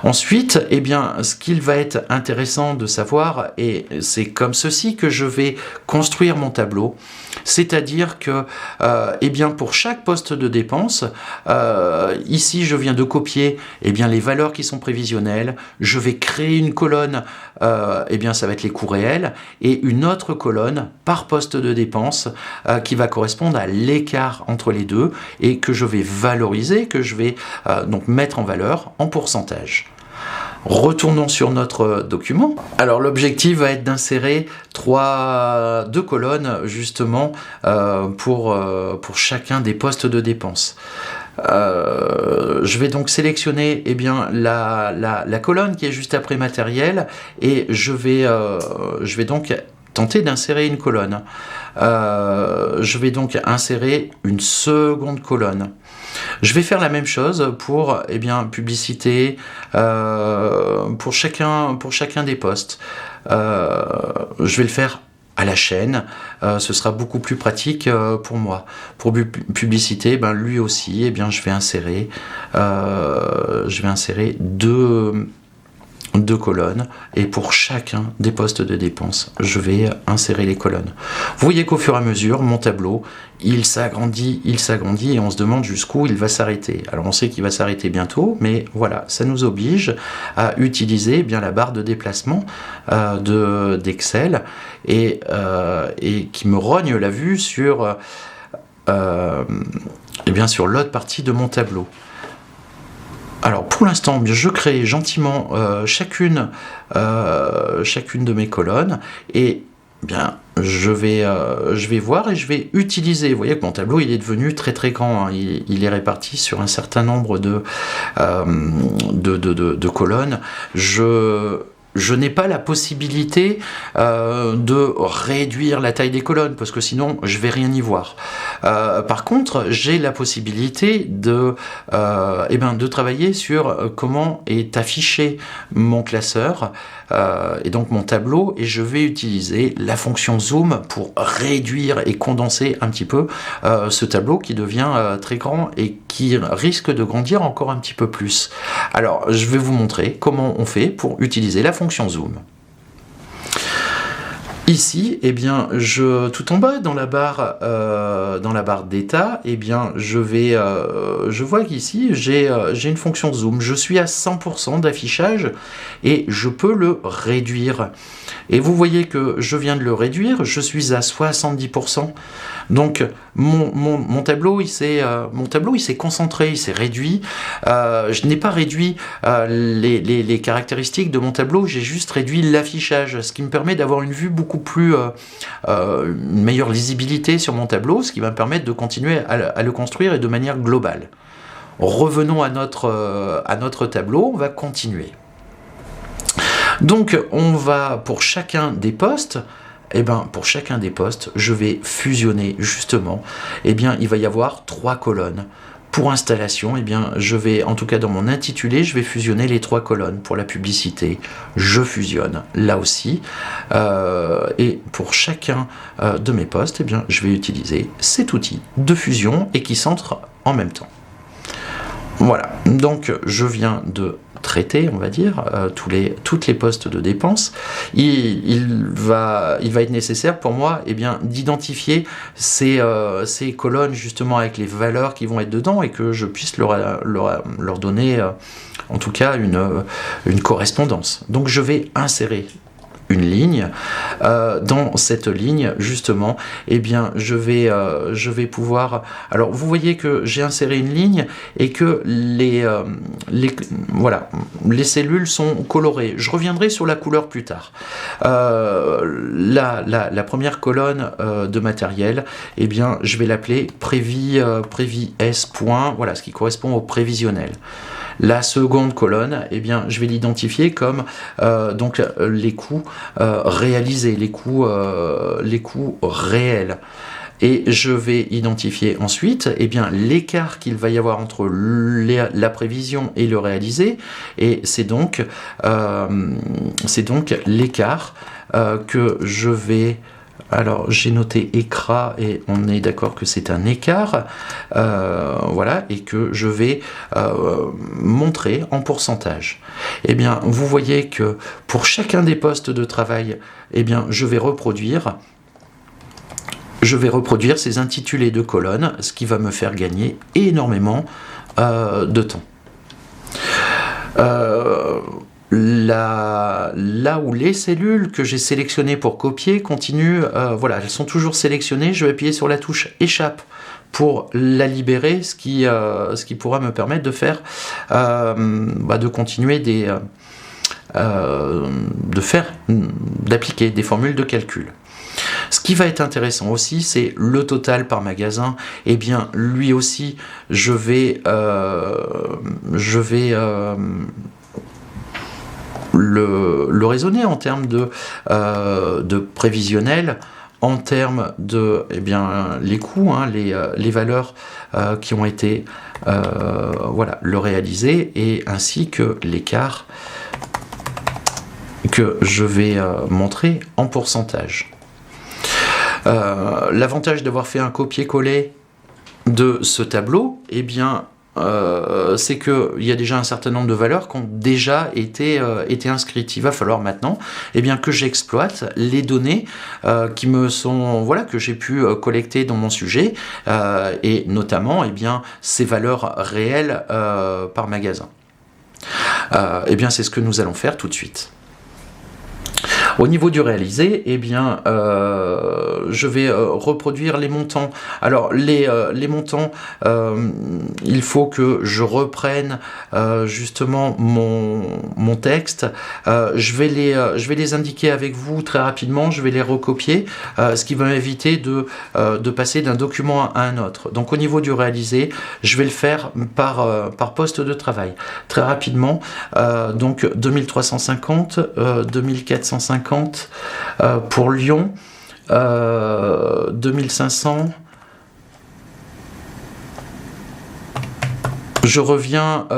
Ensuite, eh bien, ce qu'il va être intéressant de savoir, et c'est comme ceci que je vais construire mon tableau, c'est-à-dire que, eh bien, pour chaque poste de dépense, ici, je viens de copier, eh bien, les valeurs qui sont prévisionnelles. Je vais créer une colonne, eh bien, ça va être les coûts réels, et une autre colonne par poste de dépense qui va correspondre à l'écart entre les deux et que je vais valoriser, que je vais donc mettre en valeur en pourcentage. Retournons sur notre document. Alors l'objectif va être d'insérer deux colonnes justement pour chacun des postes de dépenses. Je vais donc sélectionner eh bien, la colonne qui est juste après matériel et je vais donc tenter d'insérer une colonne. Je vais donc insérer une seconde colonne. Je vais faire la même chose pour eh bien, publicité, pour chacun des postes. Je vais le faire à la chaîne, ce sera beaucoup plus pratique pour moi. Pour publicité, lui aussi, eh bien, je vais insérer deux colonnes et pour chacun des postes de dépenses, je vais insérer les colonnes. Vous voyez qu'au fur et à mesure, mon tableau, il s'agrandit et on se demande jusqu'où il va s'arrêter. Alors on sait qu'il va s'arrêter bientôt, mais voilà, ça nous oblige à utiliser eh bien la barre de déplacement d'Excel et qui me rogne la vue sur sur l'autre partie de mon tableau. Alors pour l'instant, je crée gentiment chacune de mes colonnes et bien je vais voir et je vais utiliser. Vous voyez que mon tableau il est devenu très très grand. Hein. Il est réparti sur un certain nombre de colonnes. Je n'ai pas la possibilité de réduire la taille des colonnes parce que sinon je vais rien y voir. Par contre, j'ai la possibilité de travailler sur comment est affiché mon classeur et donc mon tableau et je vais utiliser la fonction zoom pour réduire et condenser un petit peu ce tableau qui devient très grand et qui risque de grandir encore un petit peu plus. Alors, je vais vous montrer comment on fait pour utiliser la fonction zoom. Ici, eh bien, tout en bas dans la barre d'état, eh bien, je vois qu'ici j'ai une fonction zoom. Je suis à 100% d'affichage et je peux le réduire. Et vous voyez que je viens de le réduire. Je suis à 70%. Donc mon tableau il s'est concentré, il s'est réduit. Je n'ai pas réduit les caractéristiques de mon tableau, j'ai juste réduit l'affichage, ce qui me permet d'avoir une vue beaucoup plus une meilleure lisibilité sur mon tableau, ce qui va me permettre de continuer à le construire et de manière globale. Revenons à notre tableau, on va continuer. Donc on va pour chacun des postes. Pour chacun des postes, je vais fusionner justement. Il va y avoir 3 colonnes. Pour installation, eh bien, je vais, en tout cas dans mon intitulé, je vais fusionner les 3 colonnes. Pour la publicité, je fusionne là aussi. Et pour chacun de mes posts, eh bien, je vais utiliser cet outil de fusion et qui centre en même temps. Voilà, donc je viens de traiter, on va dire, toutes les postes de dépenses. Il va être nécessaire pour moi d'identifier ces colonnes justement avec les valeurs qui vont être dedans et que je puisse leur donner en tout cas une correspondance. Donc je vais insérer une ligne. Dans cette ligne, justement, je vais pouvoir... Alors, vous voyez que j'ai inséré une ligne et que les cellules sont colorées. Je reviendrai sur la couleur plus tard. La première colonne de matériel, je vais l'appeler prévis S. Voilà, ce qui correspond au prévisionnel. La seconde colonne, je vais l'identifier comme les coûts réalisés, les coûts réels. Et je vais identifier ensuite l'écart qu'il va y avoir entre la prévision et le réalisé. Et c'est donc l'écart que je vais... Alors, j'ai noté écart et on est d'accord que c'est un écart, voilà, et que je vais montrer en pourcentage. Vous voyez que pour chacun des postes de travail, je vais reproduire ces intitulés de colonnes, ce qui va me faire gagner énormément de temps. Là où les cellules que j'ai sélectionnées pour copier continuent, elles sont toujours sélectionnées, je vais appuyer sur la touche échappe pour la libérer, ce qui pourra me permettre de faire, de continuer d'appliquer des formules de calcul. Ce qui va être intéressant aussi, c'est le total par magasin. Lui aussi, je vais le raisonner en termes de prévisionnel, en termes de les coûts, les valeurs qui ont été le réaliser, et ainsi que l'écart que je vais montrer en pourcentage. L'avantage d'avoir fait un copier-coller de ce tableau, c'est qu'il y a déjà un certain nombre de valeurs qui ont déjà été inscrites. Il va falloir maintenant que j'exploite les données qui me sont, que j'ai pu collecter dans mon sujet, et notamment ces valeurs réelles par magasin. C'est ce que nous allons faire tout de suite. Au niveau du réalisé, je vais reproduire les montants. Alors les montants, il faut que je reprenne justement mon texte. Je vais les indiquer avec vous très rapidement. Je vais les recopier, ce qui va m'éviter de passer d'un document à un autre. Donc au niveau du réalisé, je vais le faire par poste de travail. Très rapidement, donc 2350, 2450 pour Lyon, 2500. Je reviens,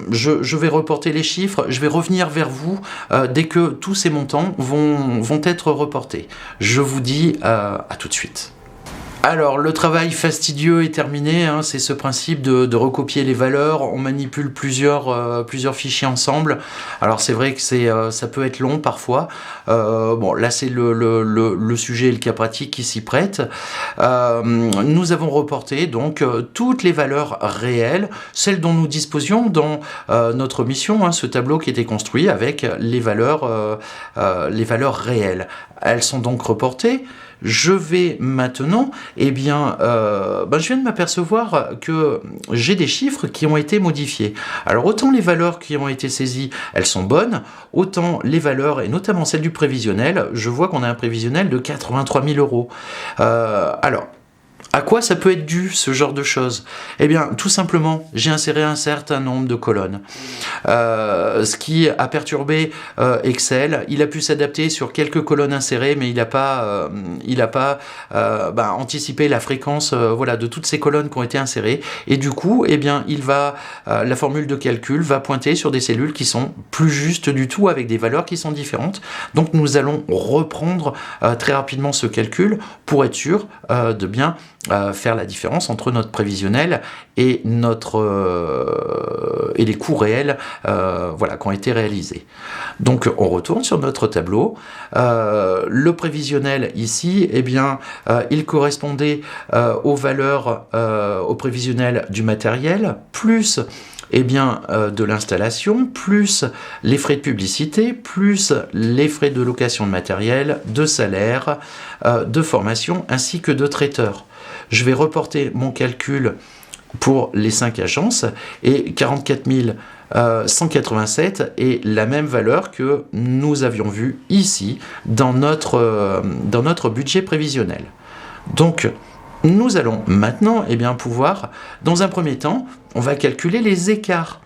je vais reporter les chiffres, je vais revenir vers vous dès que tous ces montants vont être reportés. Je vous dis à tout de suite. Alors, le travail fastidieux est terminé, c'est ce principe de recopier les valeurs. On manipule plusieurs fichiers ensemble. Alors, c'est vrai que ça peut être long parfois. Là, c'est le sujet et le cas pratique qui s'y prêtent. Nous avons reporté donc toutes les valeurs réelles, celles dont nous disposions dans notre mission, ce tableau qui était construit avec les valeurs réelles. Elles sont donc reportées. Je vais maintenant, je viens de m'apercevoir que j'ai des chiffres qui ont été modifiés. Alors autant les valeurs qui ont été saisies, elles sont bonnes, autant les valeurs, et notamment celle du prévisionnel, je vois qu'on a un prévisionnel de 83 000 €. Alors, À quoi ça peut être dû, ce genre de choses? Eh bien, tout simplement, j'ai inséré un certain nombre de colonnes. Ce qui a perturbé Excel. Il a pu s'adapter sur quelques colonnes insérées, mais il n'a pas, anticipé la fréquence voilà, de toutes ces colonnes qui ont été insérées. Et du coup, eh bien, la formule de calcul va pointer sur des cellules qui sont plus justes du tout, avec des valeurs qui sont différentes. Donc, nous allons reprendre très rapidement ce calcul pour être sûr de bien faire la différence entre notre prévisionnel et et les coûts réels qui ont été réalisés. Donc on retourne sur notre tableau. Le prévisionnel ici, eh bien, il correspondait aux valeurs au prévisionnel du matériel, plus de l'installation, plus les frais de publicité, plus les frais de location de matériel, de salaire, de formation, ainsi que de traiteur. Je vais reporter mon calcul pour les 5 agences et 44 187 est la même valeur que nous avions vue ici dans notre budget prévisionnel. Donc, nous allons maintenant pouvoir, dans un premier temps, on va calculer les écarts.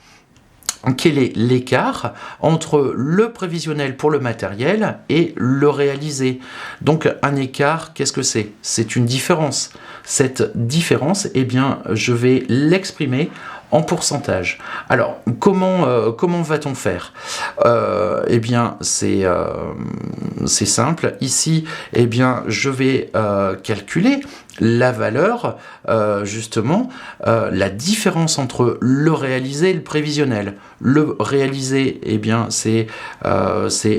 Quel est l'écart entre le prévisionnel pour le matériel et le réalisé? Donc un écart, qu'est-ce que c'est? C'est une différence. Cette différence, je vais l'exprimer en pourcentage. Alors, comment va-t-on faire? C'est simple. Ici, je vais calculer la valeur, la différence entre le réalisé et le prévisionnel. Le réalisé, c'est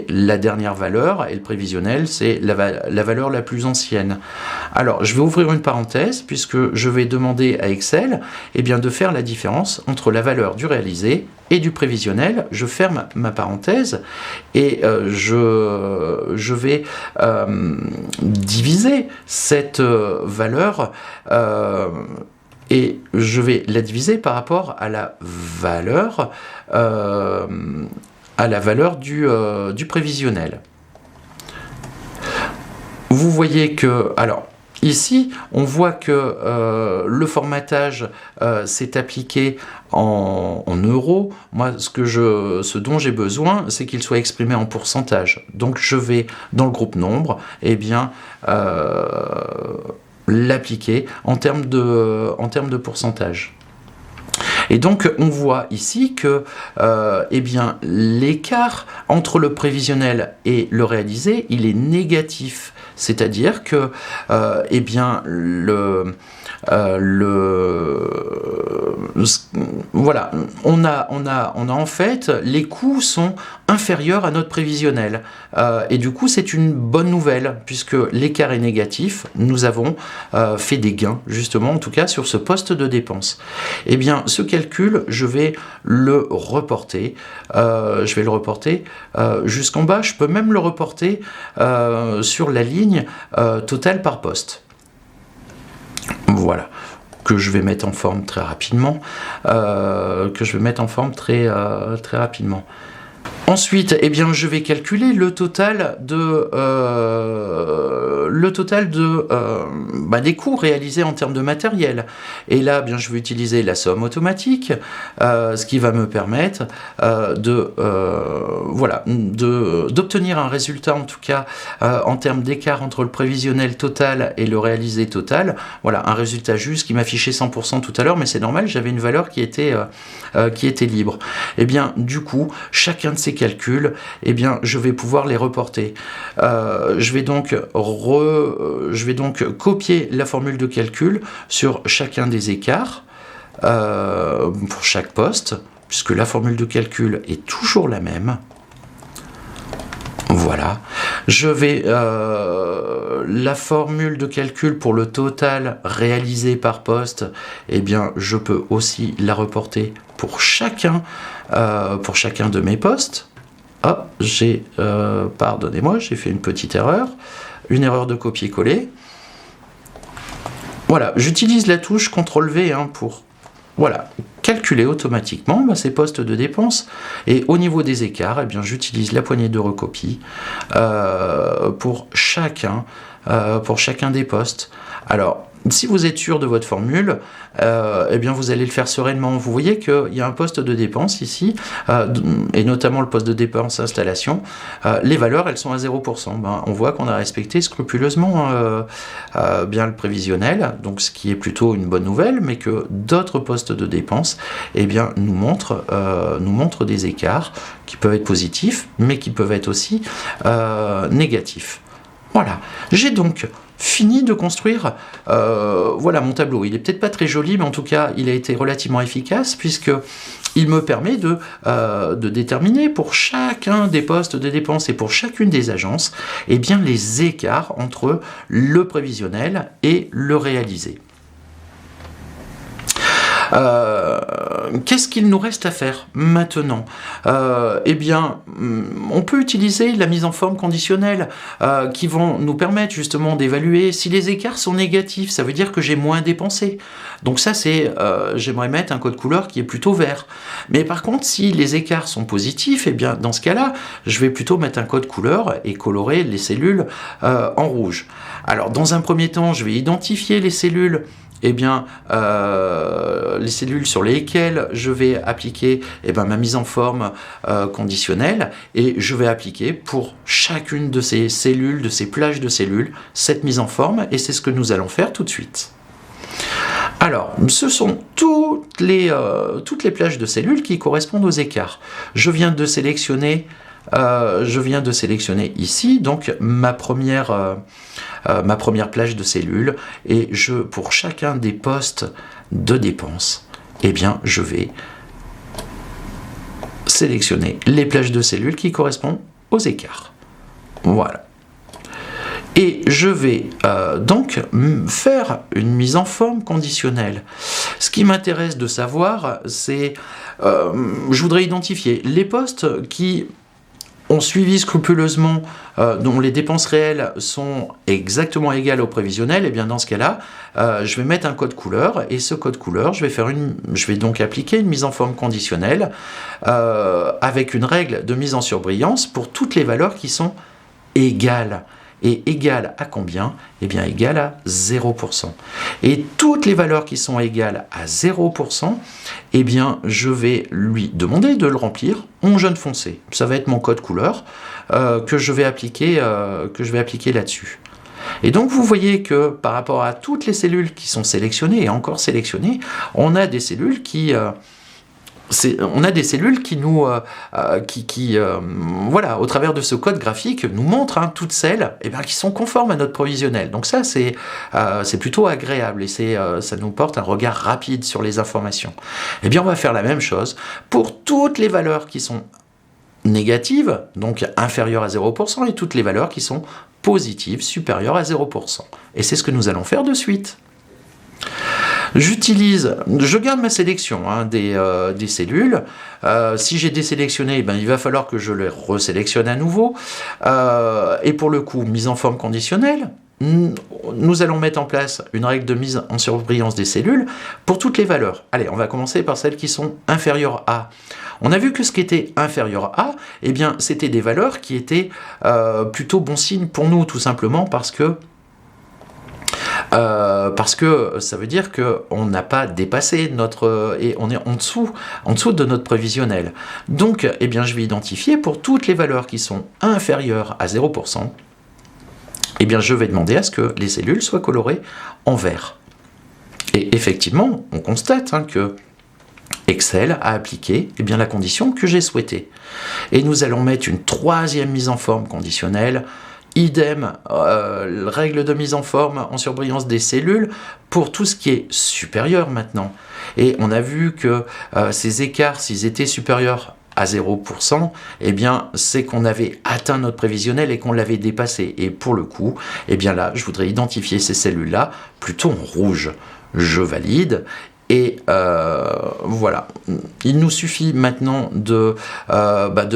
la dernière valeur, et le prévisionnel, c'est la valeur la plus ancienne. Alors, je vais ouvrir une parenthèse, puisque je vais demander à Excel de faire la différence entre la valeur du réalisé et du prévisionnel. Je ferme ma parenthèse et je vais diviser cette valeur et je vais la diviser par rapport à la valeur du prévisionnel. Vous voyez que, alors, ici, on voit que le formatage s'est appliqué en euros. Moi, ce dont j'ai besoin, c'est qu'il soit exprimé en pourcentage. Donc, je vais, dans le groupe nombre, l'appliquer en termes de pourcentage. Et donc, on voit ici que l'écart entre le prévisionnel et le réalisé, il est négatif. C'est-à-dire que on a en fait, les coûts sont inférieurs à notre prévisionnel. Et du coup, c'est une bonne nouvelle, puisque l'écart est négatif. Nous avons fait des gains, justement, en tout cas, sur ce poste de dépense. Ce calcul, je vais le reporter. Jusqu'en bas. Je peux même le reporter sur la ligne totale par poste. Voilà, que je vais mettre en forme très rapidement. Ensuite, je vais calculer le total des coûts réalisés en termes de matériel. Et là, je vais utiliser la somme automatique, ce qui va me permettre d'obtenir un résultat, en tout cas, en termes d'écart entre le prévisionnel total et le réalisé total. Voilà, un résultat juste qui m'affichait 100% tout à l'heure, mais c'est normal, j'avais une valeur qui était libre. Du coup, chacun de ces calculs, je vais pouvoir les reporter. Je vais donc copier la formule de calcul sur chacun des écarts pour chaque poste, puisque la formule de calcul est toujours la même. Voilà. Je vais la formule de calcul pour le total réalisé par poste, je peux aussi la reporter pour chacun de mes postes. Pardonnez-moi, j'ai fait une petite erreur, une erreur de copier-coller. Voilà, j'utilise la touche CTRL-V pour calculer automatiquement ces postes de dépenses. Et au niveau des écarts, j'utilise la poignée de recopie pour chacun des postes. Alors, si vous êtes sûr de votre formule, eh bien vous allez le faire sereinement. Vous voyez qu'il y a un poste de dépense ici, et notamment le poste de dépense installation. Les valeurs, elles sont à 0%. On voit qu'on a respecté scrupuleusement bien le prévisionnel, donc ce qui est plutôt une bonne nouvelle, mais que d'autres postes de dépense eh bien, nous montrent des écarts qui peuvent être positifs, mais qui peuvent être aussi négatifs. Voilà, j'ai donc fini de construire voilà mon tableau. Il est peut-être pas très joli, mais en tout cas il a été relativement efficace, puisque il me permet de déterminer pour chacun des postes de dépenses et pour chacune des agences eh bien, les écarts entre le prévisionnel et le réalisé. Qu'est-ce qu'il nous reste à faire maintenant? Eh bien, on peut utiliser la mise en forme conditionnelle qui vont nous permettre justement d'évaluer si les écarts sont négatifs, ça veut dire que j'ai moins dépensé. Donc ça, c'est j'aimerais mettre un code couleur qui est plutôt vert. Mais par contre, si les écarts sont positifs, eh bien dans ce cas-là, je vais plutôt mettre un code couleur et colorer les cellules en rouge. Alors, dans un premier temps, je vais identifier les cellules. Eh bien, les cellules sur lesquelles je vais appliquer ma mise en forme conditionnelle, et je vais appliquer pour chacune de ces cellules, de ces plages de cellules, cette mise en forme, et c'est ce que nous allons faire tout de suite. Alors, ce sont toutes les plages de cellules qui correspondent aux écarts. Je viens de sélectionner ici donc ma première plage de cellules, et pour chacun des postes de dépenses, eh bien je vais sélectionner les plages de cellules qui correspondent aux écarts. Voilà. Et je vais donc faire une mise en forme conditionnelle. Ce qui m'intéresse de savoir, c'est je voudrais identifier les postes qui ont suivi scrupuleusement, dont les dépenses réelles sont exactement égales au prévisionnel. Et bien dans ce cas-là, je vais mettre un code couleur, et ce code couleur, je vais donc appliquer une mise en forme conditionnelle avec une règle de mise en surbrillance pour toutes les valeurs qui sont égales. Et égale à combien? Eh bien égale à 0%. Et toutes les valeurs qui sont égales à 0%, eh bien je vais lui demander de le remplir en jaune foncé. Ça va être mon code couleur que je vais appliquer là-dessus. Et donc vous voyez que par rapport à toutes les cellules qui sont sélectionnées et encore sélectionnées, on a des cellules qui nous, voilà, au travers de ce code graphique, nous montrent toutes celles qui sont conformes à notre provisionnel. Donc ça, c'est plutôt agréable, et ça nous porte un regard rapide sur les informations. Eh bien, on va faire la même chose pour toutes les valeurs qui sont négatives, donc inférieures à 0%, et toutes les valeurs qui sont positives, supérieures à 0%. Et c'est ce que nous allons faire de suite. Je garde ma sélection des cellules. Si j'ai désélectionné, il va falloir que je les resélectionne à nouveau. Et pour le coup, mise en forme conditionnelle, nous allons mettre en place une règle de mise en surbrillance des cellules pour toutes les valeurs. Allez, on va commencer par celles qui sont inférieures à. On a vu que ce qui était inférieur à, eh bien, c'était des valeurs qui étaient plutôt bon signe pour nous, tout simplement parce que ça veut dire qu'on n'a pas dépassé et on est en dessous de notre prévisionnel. Donc, eh bien, je vais identifier pour toutes les valeurs qui sont inférieures à 0%, eh bien, je vais demander à ce que les cellules soient colorées en vert. Et effectivement, on constate que Excel a appliqué la condition que j'ai souhaitée. Et nous allons mettre une troisième mise en forme conditionnelle. Idem, règle de mise en forme en surbrillance des cellules pour tout ce qui est supérieur maintenant. Et on a vu que ces écarts, s'ils étaient supérieurs à 0%, eh bien, c'est qu'on avait atteint notre prévisionnel et qu'on l'avait dépassé. Et pour le coup, eh bien là, je voudrais identifier ces cellules-là plutôt en rouge. Je valide. Et voilà, il nous suffit maintenant de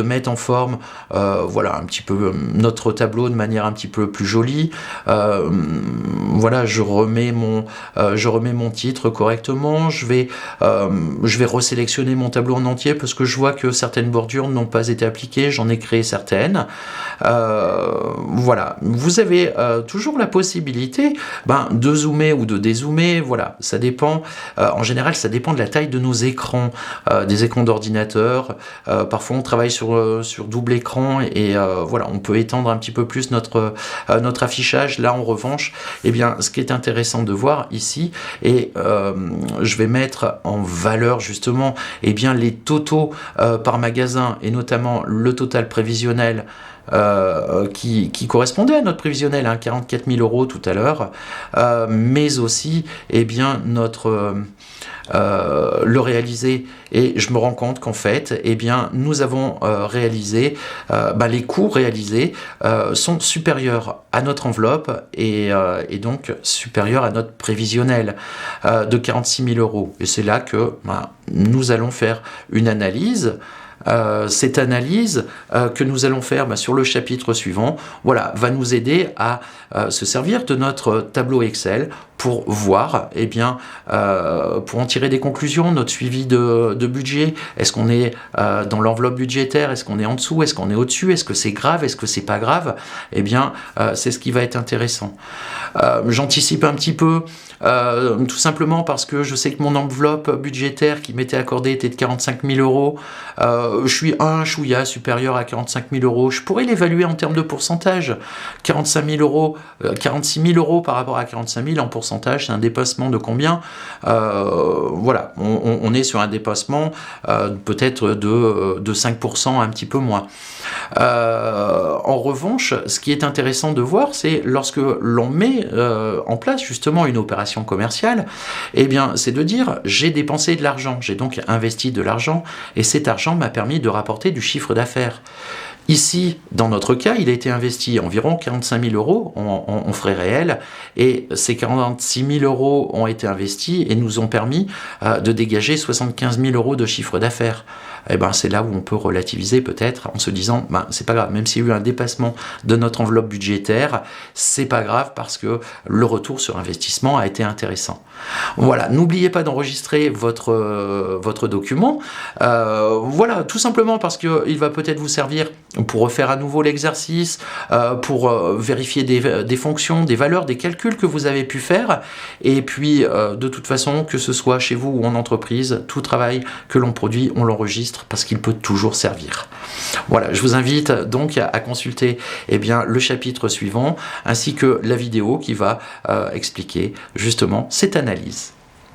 mettre en forme voilà, un petit peu notre tableau de manière un petit peu plus jolie. Voilà, je remets mon titre correctement, je vais resélectionner mon tableau en entier parce que je vois que certaines bordures n'ont pas été appliquées, j'en ai créé certaines. Voilà, vous avez toujours la possibilité de zoomer ou de dézoomer, voilà, ça dépend. En général, ça dépend de la taille de nos écrans, des écrans d'ordinateur. Parfois, on travaille sur double écran et voilà, on peut étendre un petit peu plus notre affichage. Là, en revanche, eh bien, ce qui est intéressant de voir ici, et je vais mettre en valeur justement, eh bien, les totaux par magasin et notamment le total prévisionnel. Qui correspondait à notre prévisionnel, 44 000 € tout à l'heure, mais aussi eh bien, le réalisé, et je me rends compte qu'en fait eh bien, nous avons réalisé les coûts réalisés sont supérieurs à notre enveloppe et donc supérieurs à notre prévisionnel de 46 000 €, et c'est là que nous allons faire une analyse. Cette analyse que nous allons faire sur le chapitre suivant, voilà, va nous aider à se servir de notre tableau Excel pour voir, eh bien, pour en tirer des conclusions, notre suivi de budget. Est-ce qu'on est dans l'enveloppe budgétaire? Est-ce qu'on est en dessous? Est-ce qu'on est au-dessus? Est-ce que c'est grave? Est-ce que c'est pas grave? Eh bien, c'est ce qui va être intéressant. J'anticipe un petit peu, tout simplement parce que je sais que mon enveloppe budgétaire qui m'était accordée était de 45 000 €. Je suis un chouïa supérieur à 45 000 €. Je pourrais l'évaluer en termes de pourcentage. 45 000 €, 46 000 € par rapport à 45 000 en pourcentage, c'est un dépassement de combien? Voilà, on est sur un dépassement peut-être de 5%, un petit peu moins. En revanche, ce qui est intéressant de voir, c'est lorsque l'on met en place justement une opération commerciale, eh bien, c'est de dire j'ai dépensé de l'argent, j'ai donc investi de l'argent, et cet argent m'a permis de rapporter du chiffre d'affaires. Ici, dans notre cas, il a été investi environ 45 000 € en frais réels, et ces 46 000 € ont été investis et nous ont permis de dégager 75 000 € de chiffre d'affaires. Eh ben, c'est là où on peut relativiser peut-être en se disant c'est pas grave, même s'il y a eu un dépassement de notre enveloppe budgétaire, c'est pas grave parce que le retour sur investissement a été intéressant. Voilà, n'oubliez pas d'enregistrer votre document. Voilà, tout simplement parce qu'il va peut-être vous servir pour refaire à nouveau l'exercice, pour vérifier des fonctions, des valeurs, des calculs que vous avez pu faire, et puis de toute façon, que ce soit chez vous ou en entreprise, tout travail que l'on produit, on l'enregistre parce qu'il peut toujours servir. Voilà, je vous invite donc à consulter le chapitre suivant, ainsi que la vidéo qui va expliquer justement cette analyse.